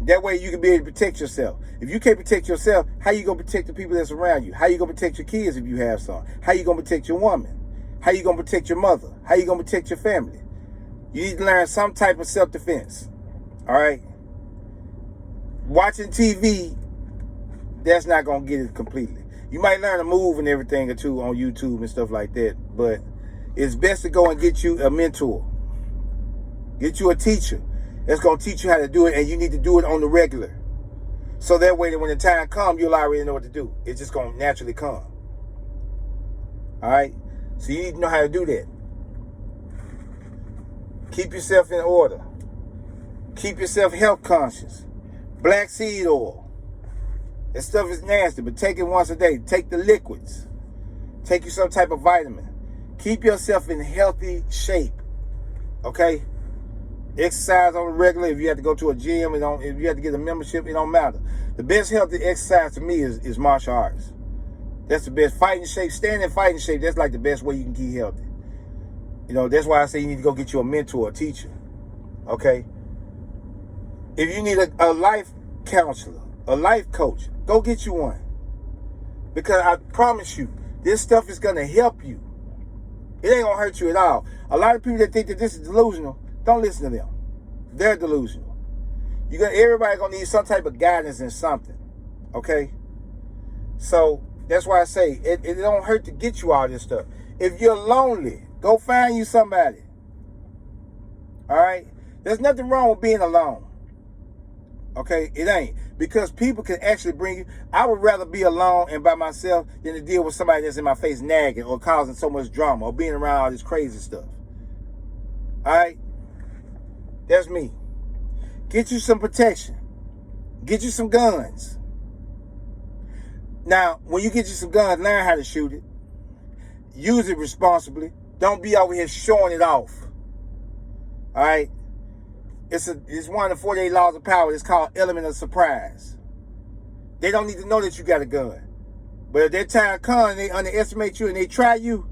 That way you can be able to protect yourself. If you can't protect yourself, how you going to protect the people that's around you? How you going to protect your kids if you have some? How you going to protect your woman? How you going to protect your mother? How you going to protect your family? You need to learn some type of self-defense. All right? Watching TV, that's not going to get it completely. You might learn a move and everything or two on YouTube and stuff like that, but it's best to go and get you a mentor. Get you a teacher that's going to teach you how to do it, and you need to do it on the regular. So that way that when the time comes, you'll already know what to do. It's just going to naturally come. All right? So you need to know how to do that. Keep yourself in order. Keep yourself health conscious. Black seed oil. That stuff is nasty, but take it once a day. Take the liquids. Take you some type of vitamin. Keep yourself in healthy shape. Okay? Exercise on the regular. If you have to go to a gym, if you have to get a membership, it don't matter. The best healthy exercise to me is martial arts. That's the best. Fighting shape, staying in fighting shape, that's like the best way you can keep healthy. You know, that's why I say you need to go get you a mentor, a teacher. Okay? If you need a life counselor, a life coach, go get you one. Because I promise you, this stuff is going to help you. It ain't going to hurt you at all. A lot of people that think that this is delusional, don't listen to them. They're delusional. Everybody going to need some type of guidance in something. Okay? So, that's why I say, it don't hurt to get you all this stuff. If you're lonely, go find you somebody. All right? There's nothing wrong with being alone. Okay? It ain't. Because people can actually bring you. I would rather be alone and by myself than to deal with somebody that's in my face nagging or causing so much drama or being around all this crazy stuff. All right? That's me. Get you some protection. Get you some guns. Now, when you get you some guns, learn how to shoot it. Use it responsibly. Don't be over here showing it off. All right? It's one of the 48 laws of power. It's called element of surprise. They don't need to know that you got a gun. But if that time comes and they underestimate you and they try you,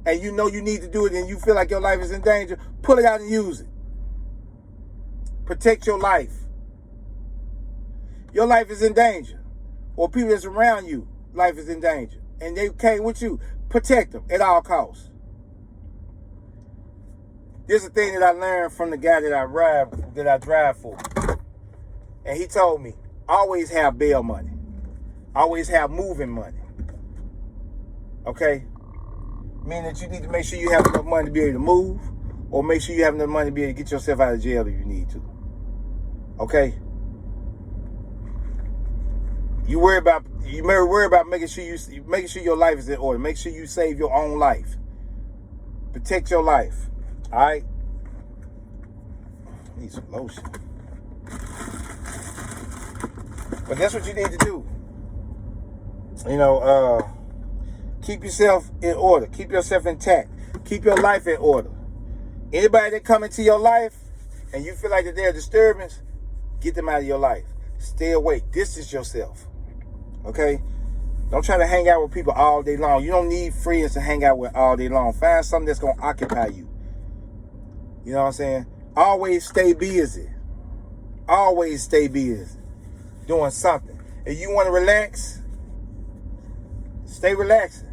and you know you need to do it and you feel like your life is in danger, pull it out and use it. Protect your life. Your life is in danger. Or people that's around you, life is in danger. And they came with you. Protect them at all costs. This is a thing that I learned from the guy that I drive for. And he told me, always have bail money. Always have moving money. Okay? Meaning that you need to make sure you have enough money to be able to move, or make sure you have enough money to be able to get yourself out of jail if you need to. Okay? You worry about making sure your life is in order. Make sure you save your own life. Protect your life. All right? Need some lotion. But that's what you need to do. You know, keep yourself in order. Keep yourself intact. Keep your life in order. Anybody that come into your life and you feel like that they're a disturbance, get them out of your life. Stay away. Distance yourself. Okay? Don't try to hang out with people all day long. You don't need friends to hang out with all day long. Find something that's going to occupy you. You know what I'm saying? Always stay busy. Always stay busy. Doing something. If you want to relax, stay relaxing.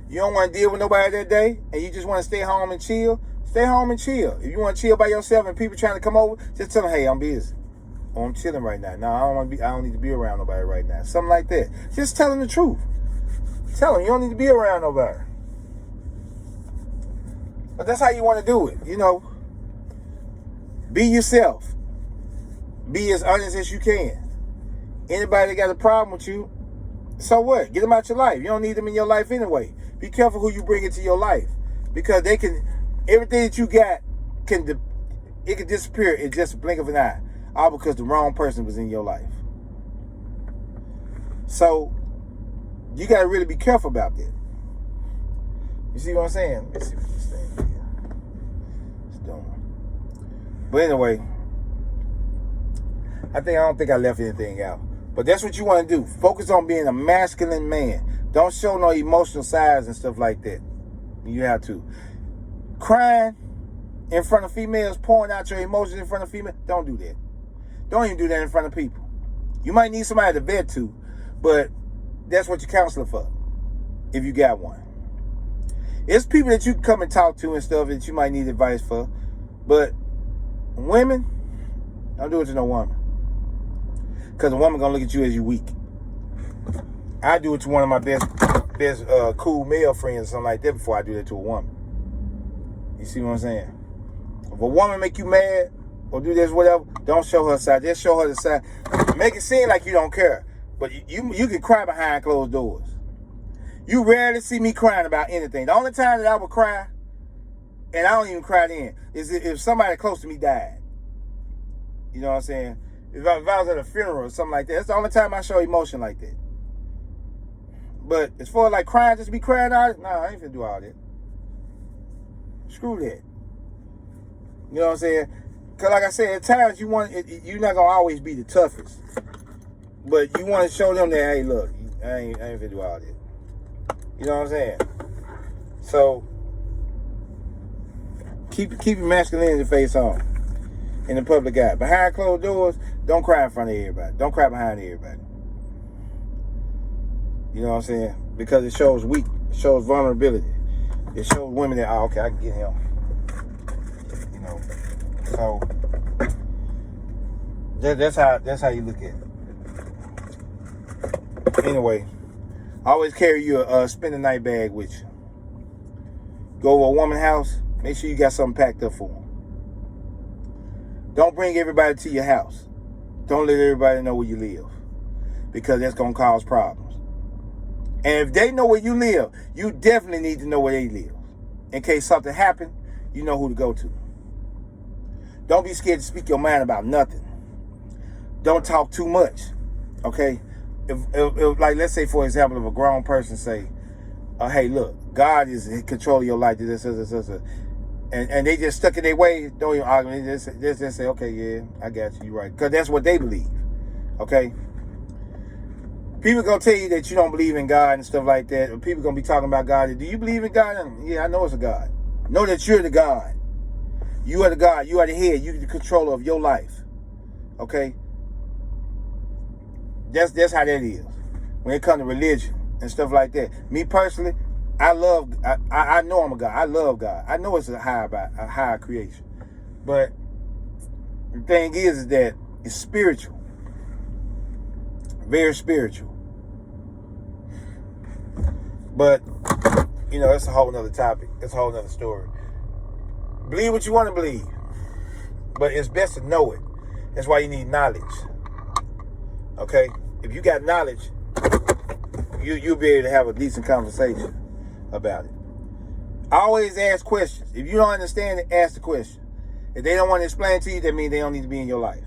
You don't want to deal with nobody that day and you just want to stay home and chill, stay home and chill. If you want to chill by yourself and people trying to come over, just tell them, hey, I'm busy. Or I'm chilling right now. No, I don't need to be around nobody right now. Something like that. Just tell them the truth. Tell them you don't need to be around nobody. But that's how you want to do it, you know. Be yourself. Be as honest as you can. Anybody that got a problem with you, so what? Get them out your life. You don't need them in your life anyway. Be careful who you bring into your life. Because everything that you got can disappear in just a blink of an eye. All because the wrong person was in your life. So, you got to really be careful about that. You see what I'm saying? Let me see what this thing is doing. But anyway, I don't think I left anything out. But that's what you want to do. Focus on being a masculine man. Don't show no emotional sides and stuff like that. You have to. Crying in front of females, pouring out your emotions in front of females, don't do that. Don't even do that in front of people. You might need somebody to vent to, but that's what your counselor for, if you got one. It's people that you can come and talk to and stuff that you might need advice for, but women, don't do it to no woman. Because a woman going to look at you as you weak. I do it to one of my best cool male friends or something like that before I do that to a woman. You see what I'm saying? If a woman make you mad or do this, whatever, don't show her side. Just show her the side. Make it seem like you don't care. But you can cry behind closed doors. You rarely see me crying about anything. The only time that I would cry, and I don't even cry then, is if somebody close to me died. You know what I'm saying? If I was at a funeral or something like that, that's the only time I show emotion like that. But as far as like crying, just be crying out, nah, I ain't finna do all that. Screw that. You know what I'm saying? Because like I said, at times you're not going to always be the toughest. But you want to show them that, hey, look, I ain't finna do all that. You know what I'm saying? So, keep your masculinity face on in the public eye. Behind closed doors, don't cry in front of everybody. Don't cry behind everybody. You know what I'm saying? Because it shows weak. It shows vulnerability. It shows women that, oh, okay, I can get him. You know. So that's how you look at it. Anyway, always carry your spend the night bag with you. Go to a woman's house, make sure you got something packed up for them. Don't bring everybody to your house. Don't let everybody know where you live, because that's gonna cause problems. And if they know where you live, you definitely need to know where they live. In case something happens, you know who to go to. Don't be scared to speak your mind about nothing. Don't talk too much, okay? If like, let's say, for example, if a grown person say, hey, look, God is in control of your life, and they just stuck in their ways, don't even argue. They just say, okay, yeah, I got you, you're right. Because that's what they believe, okay? People gonna tell you that you don't believe in God and stuff like that. Or people gonna be talking about God. Do you believe in God? Yeah, I know it's a God. Know that you're the God. You are the God. You are the head. You're the controller of your life. Okay? That's how that is. When it comes to religion and stuff like that. Me personally, I know I'm a God. I love God. I know it's a higher creation. But the thing is that it's spiritual. Very spiritual. But, you know, it's a whole nother topic. It's a whole nother story. Believe what you want to believe. But it's best to know it. That's why you need knowledge. Okay? If you got knowledge, you'll be able to have a decent conversation about it. Always ask questions. If you don't understand it, ask the question. If they don't want to explain to you, that means they don't need to be in your life.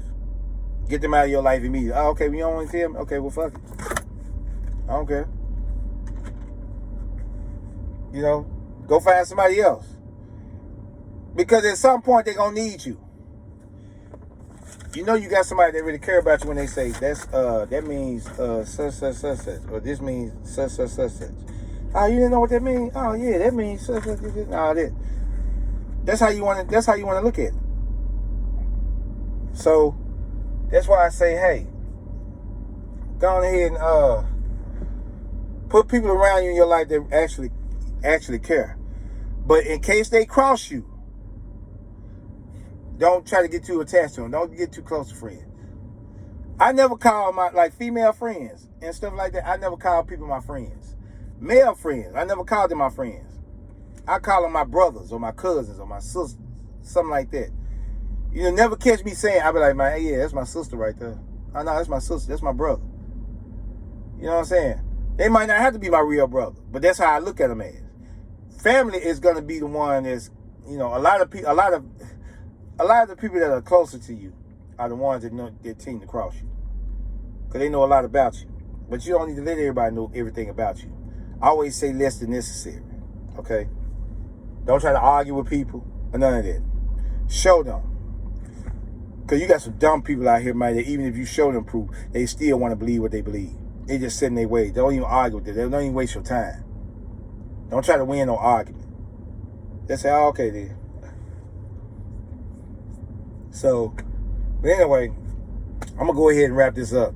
Get them out of your life immediately. Oh, okay, you don't want to tell me? Okay, well, fuck it. I don't care. You know, go find somebody else. Because at some point, they're going to need you. You know you got somebody that really care about you when they say, that means such, or this means such. Oh, you didn't know what that means? Oh, yeah, that means such. No, that's how you want to look at it. So, that's why I say, hey, go on ahead and put people around you in your life that actually care. But in case they cross you, don't try to get too attached to them. Don't get too close to friends. I never call my, like, female friends and stuff like that. I never call people my friends. Male friends, I never call them my friends. I call them my brothers or my cousins or my sisters, something like that. You never catch me saying, I'll be like, man, yeah, that's my sister right there. Oh, no, that's my sister. That's my brother. You know what I'm saying? They might not have to be my real brother, but that's how I look at them as. Family is going to be the one that's, you know, a lot of the people that are closer to you are the ones that know that tend to cross you, because they know a lot about you. But you don't need to let everybody know everything about you. I always say less than necessary. Okay? Don't try to argue with people or none of that. Show them. Because you got some dumb people out here, man, that even if you show them proof, they still want to believe what they believe. They just sit in their way. They don't even argue with it. They don't even waste your time. Don't try to win no argument. Just say, oh, okay, then. So, but anyway, I'm going to go ahead and wrap this up.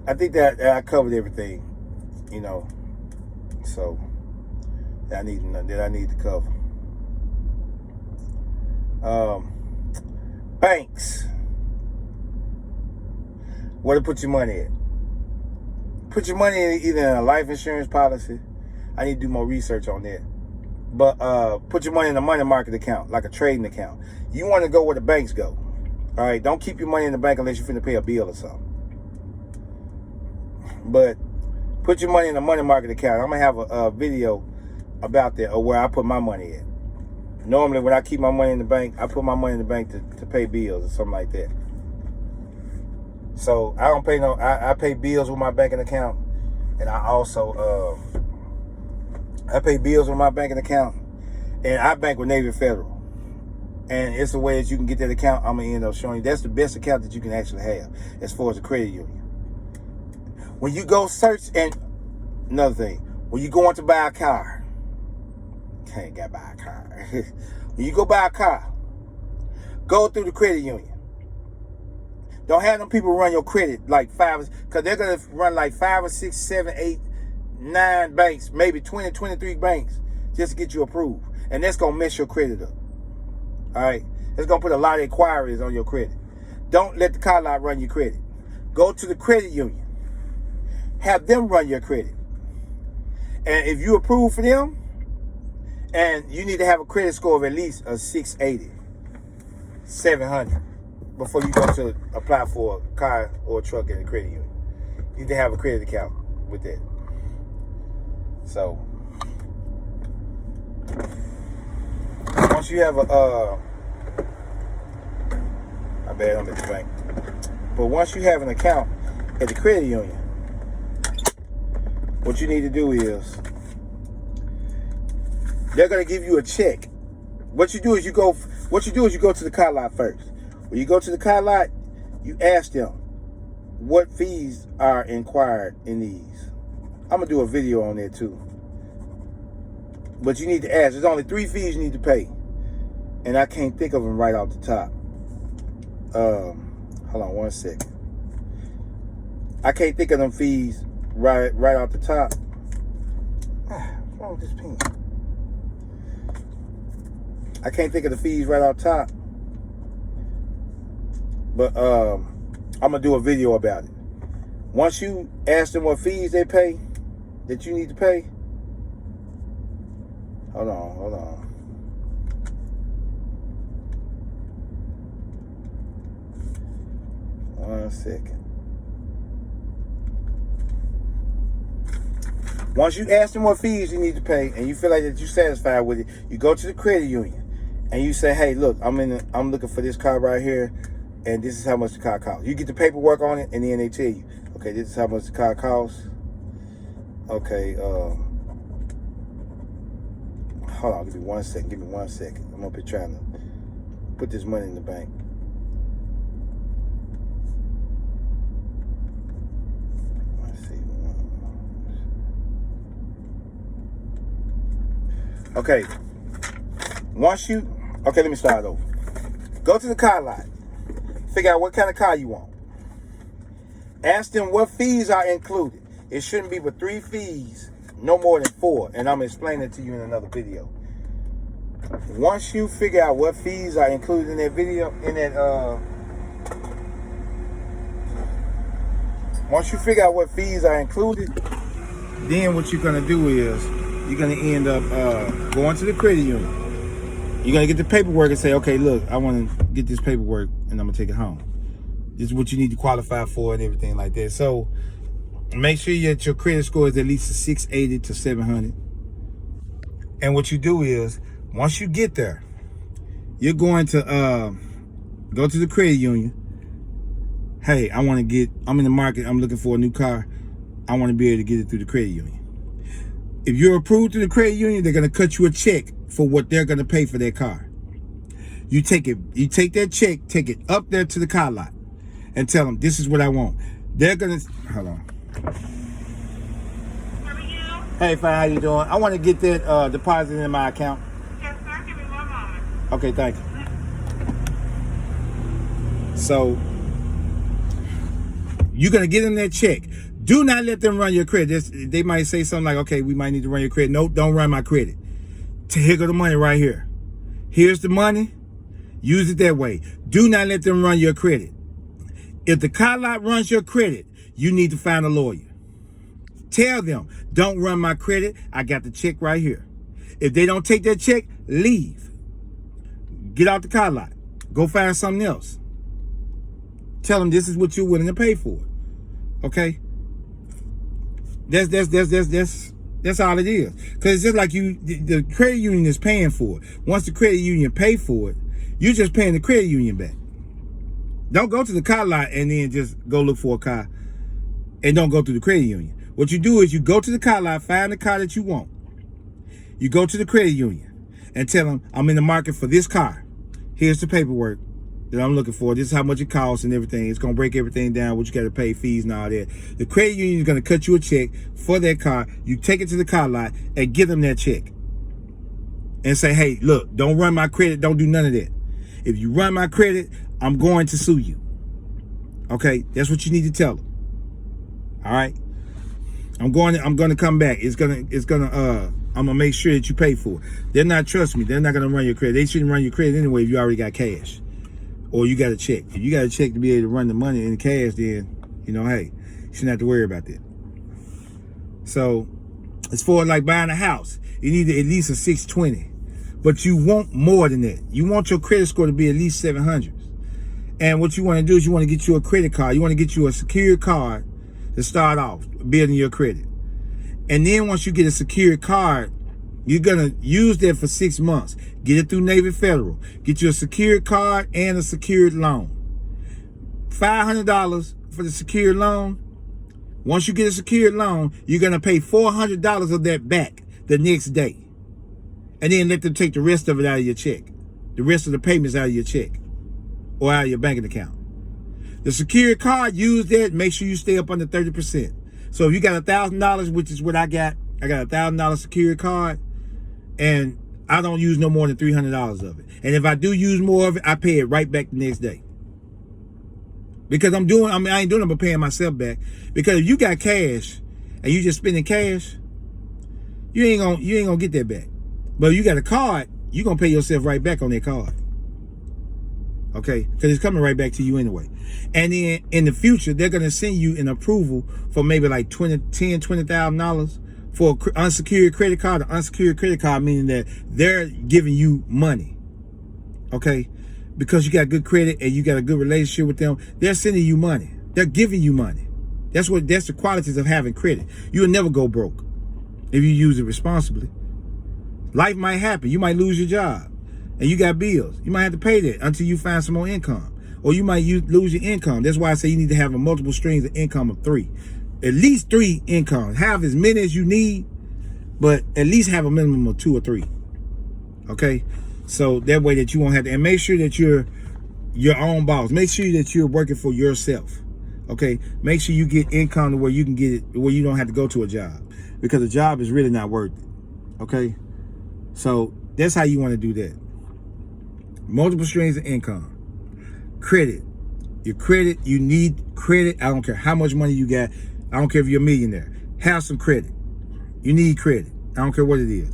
I think that I covered everything, you know, so that I need to cover. Banks. Where to put your money at? Put your money in either in a life insurance policy. I need to do more research on that. But put your money in a money market account, like a trading account. You want to go where the banks go. All right, don't keep your money in the bank unless you're finna pay a bill or something. But put your money in a money market account. I'm gonna have a video about that, or where I put my money at. Normally, when I keep my money in the bank, I put my money in the bank to pay bills or something like that. So I don't pay no. I pay bills with my banking account, and I also I pay bills with my banking account, and I bank with Navy Federal. And it's the way that you can get that account. I'm gonna end up showing you. That's the best account that you can actually have as far as a credit union. When you go search, and another thing, when you go on to buy a car, can't got buy a car. When you go buy a car, go through the credit union. Don't have them people run your credit like because they're gonna run like 5 or 6, 7, 8, 9 banks, maybe 20, 23 banks just to get you approved. And that's gonna mess your credit up. All right, it's gonna put a lot of inquiries on your credit. Don't let the car lot run your credit. Go to the credit union. Have them run your credit. And if you approve for them, and you need to have a credit score of at least a 680, 700 before you go to apply for a car or a truck in the credit union. You need to have a credit account with that. So once you have I bet I'm at the bank. But once you have an account at the credit union, what you need to do is they're gonna give you a check. What you do is you go to the car lot first. When you go to the car lot, you ask them what fees are inquired in these. I'm gonna do a video on that too. But you need to ask. There's only 3 fees you need to pay, and I can't think of them right off the top. Hold on one second. I can't think of them fees right off the top. What's wrong with this pen? I can't think of the fees right off top. But I'm gonna do a video about it. Once you ask them what fees they pay, that you need to pay. Hold on. One second. Once you ask them what fees you need to pay and you feel like that you're satisfied with it, you go to the credit union and you say, hey, look, I'm looking for this car right here, and this is how much the car costs. You get the paperwork on it, and then they tell you, okay, this is how much the car costs. Okay, hold on, give me one second. I'm up here trying to put this money in the bank. Let's see. Okay, let me start over. Go to the car lot. Figure out what kind of car you want. Ask them what fees are included. It shouldn't be but 3 fees, no more than 4. And I'm going to explain it to you in another video. Once you figure out what fees are included in that video, once you figure out what fees are included, then what you're going to do is you're going to end up going to the credit union. You're going to get the paperwork and say, okay, look, I want to get this paperwork and I'm going to take it home. This is what you need to qualify for and everything like that. So make sure that your credit score is at least a 680 to 700. And what you do is, once you get there, you're going to go to the credit union. Hey, I'm in the market. I'm looking for a new car. I want to be able to get it through the credit union. If you're approved through the credit union, they're going to cut you a check for what they're going to pay for their car. You take that check, take it up there to the car lot and tell them, this is what I want. They're going to, hold on. How are you? Hey, fine, how you doing? I want to get that deposit in my account. Yes, sir. Give me 1 moment. Okay, thank you. So, you're going to get them that check. Do not let them run your credit. They might say something like, okay, we might need to run your credit. Nope, don't run my credit. Here go the money right here. Here's the money. Use it that way. Do not let them run your credit. If the car lot runs your credit, you need to find a lawyer. Tell them, don't run my credit. I got the check right here. If they don't take that check, leave. Get out the car lot. Go find something else. Tell them this is what you're willing to pay for. Okay? That's all it is. Because it's just like the credit union is paying for it. Once the credit union pay for it, you're just paying the credit union back. Don't go to the car lot and then just go look for a car and don't go through the credit union. What you do is you go to the car lot, find the car that you want. You go to the credit union and tell them, I'm in the market for this car. Here's the paperwork that I'm looking for. This is how much it costs and everything. It's going to break everything down, what you got to pay, fees and all that. The credit union is going to cut you a check for that car. You take it to the car lot and give them that check. And say, hey, look, don't run my credit. Don't do none of that. If you run my credit, I'm going to sue you. Okay, that's what you need to tell them. All right, I'm going to come back. I'm gonna make sure that you pay for it. They're not, trust me, they're not gonna run your credit. They shouldn't run your credit anyway if you already got cash or you got a check. If you got a check to be able to run the money in cash, then hey, you shouldn't have to worry about that. So, as for like buying a house, you need at least a 620. But you want more than that. You want your credit score to be at least 700. And what you want to do is you want to get you a credit card. You want to get you a secured card to start off building your credit. And then once you get a secured card, you're going to use that for 6 months. Get it through Navy Federal. Get you a secured card and a secured loan. $500 for the secured loan. Once you get a secured loan, you're going to pay $400 of that back the next day. And then let them take the rest of it out of your check. The rest of the payments out of your check or out of your banking account. The secured card, use that. Make sure you stay up under 30%. So if you got $1,000, which is what I got a $1,000 secured card, and I don't use no more than $300 of it. And if I do use more of it, I pay it right back the next day. Because I ain't doing it but paying myself back. Because if you got cash and you just spending cash, you ain't gonna get that back. But if you got a card, you're going to pay yourself right back on that card. Okay? Because it's coming right back to you anyway. And then in the future, they're going to send you an approval for maybe like $20,000 for an unsecured credit card. An unsecured credit card meaning that they're giving you money. Okay? Because you got good credit and you got a good relationship with them, they're sending you money. They're giving you money. That's the qualities of having credit. You'll never go broke if you use it responsibly. Life might happen. You might lose your job and you got bills. You might have to pay that until you find some more income, or you might lose your income. That's why I say you need to have a multiple streams of income of 3, at least 3 incomes. Have as many as you need, but at least have a minimum of 2 or 3. Okay. So that way that you won't have to, and make sure that you're your own boss. Make sure that you're working for yourself. Okay. Make sure you get income to where you can get it, where you don't have to go to a job, because a job is really not worth it. Okay. So that's how you want to do that. Multiple streams of income. Credit. Your credit, you need credit. I don't care how much money you got. I don't care if you're a millionaire. Have some credit. You need credit. I don't care what it is.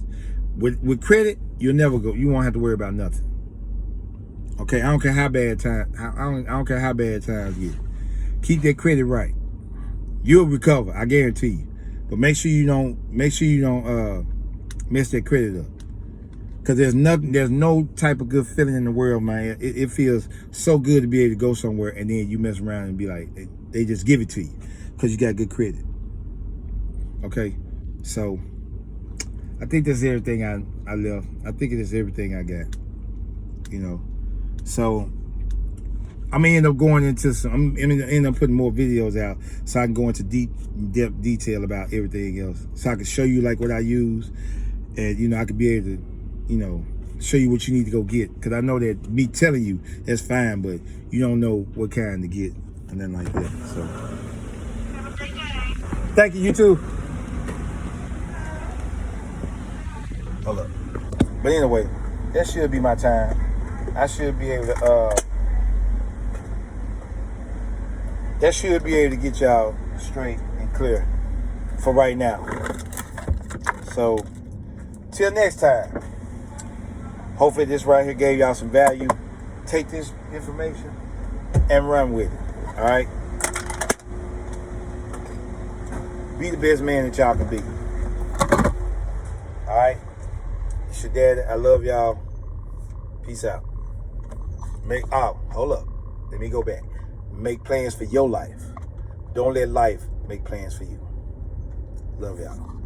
With credit, you'll never go. You won't have to worry about nothing. Okay, I don't care how bad times. I don't care how bad times get. Keep that credit right. You'll recover. I guarantee you. But make sure you don't mess that credit up. Because there's no type of good feeling in the world, man. It feels so good to be able to go somewhere and then you mess around and be like, they just give it to you because you got good credit. Okay, so I think that's everything I left. I think it is everything I got. So I'm gonna end up going into I'm gonna end up putting more videos out so I can go into depth detail about everything else, so I can show you like what I use, and I could be able to show you what you need to go get. Because I know that me telling you, that's fine, but you don't know what kind to get and then like that. So, Have a great day. thank you, you too. Hold up. But anyway, that should be my time. I should be able to, that should be able to get y'all straight and clear for right now. So, till next time. Hopefully this right here gave y'all some value. Take this information and run with it. All right? Be the best man that y'all can be. All right? It's your daddy. I love y'all. Peace out. Hold up. Let me go back. Make plans for your life. Don't let life make plans for you. Love y'all.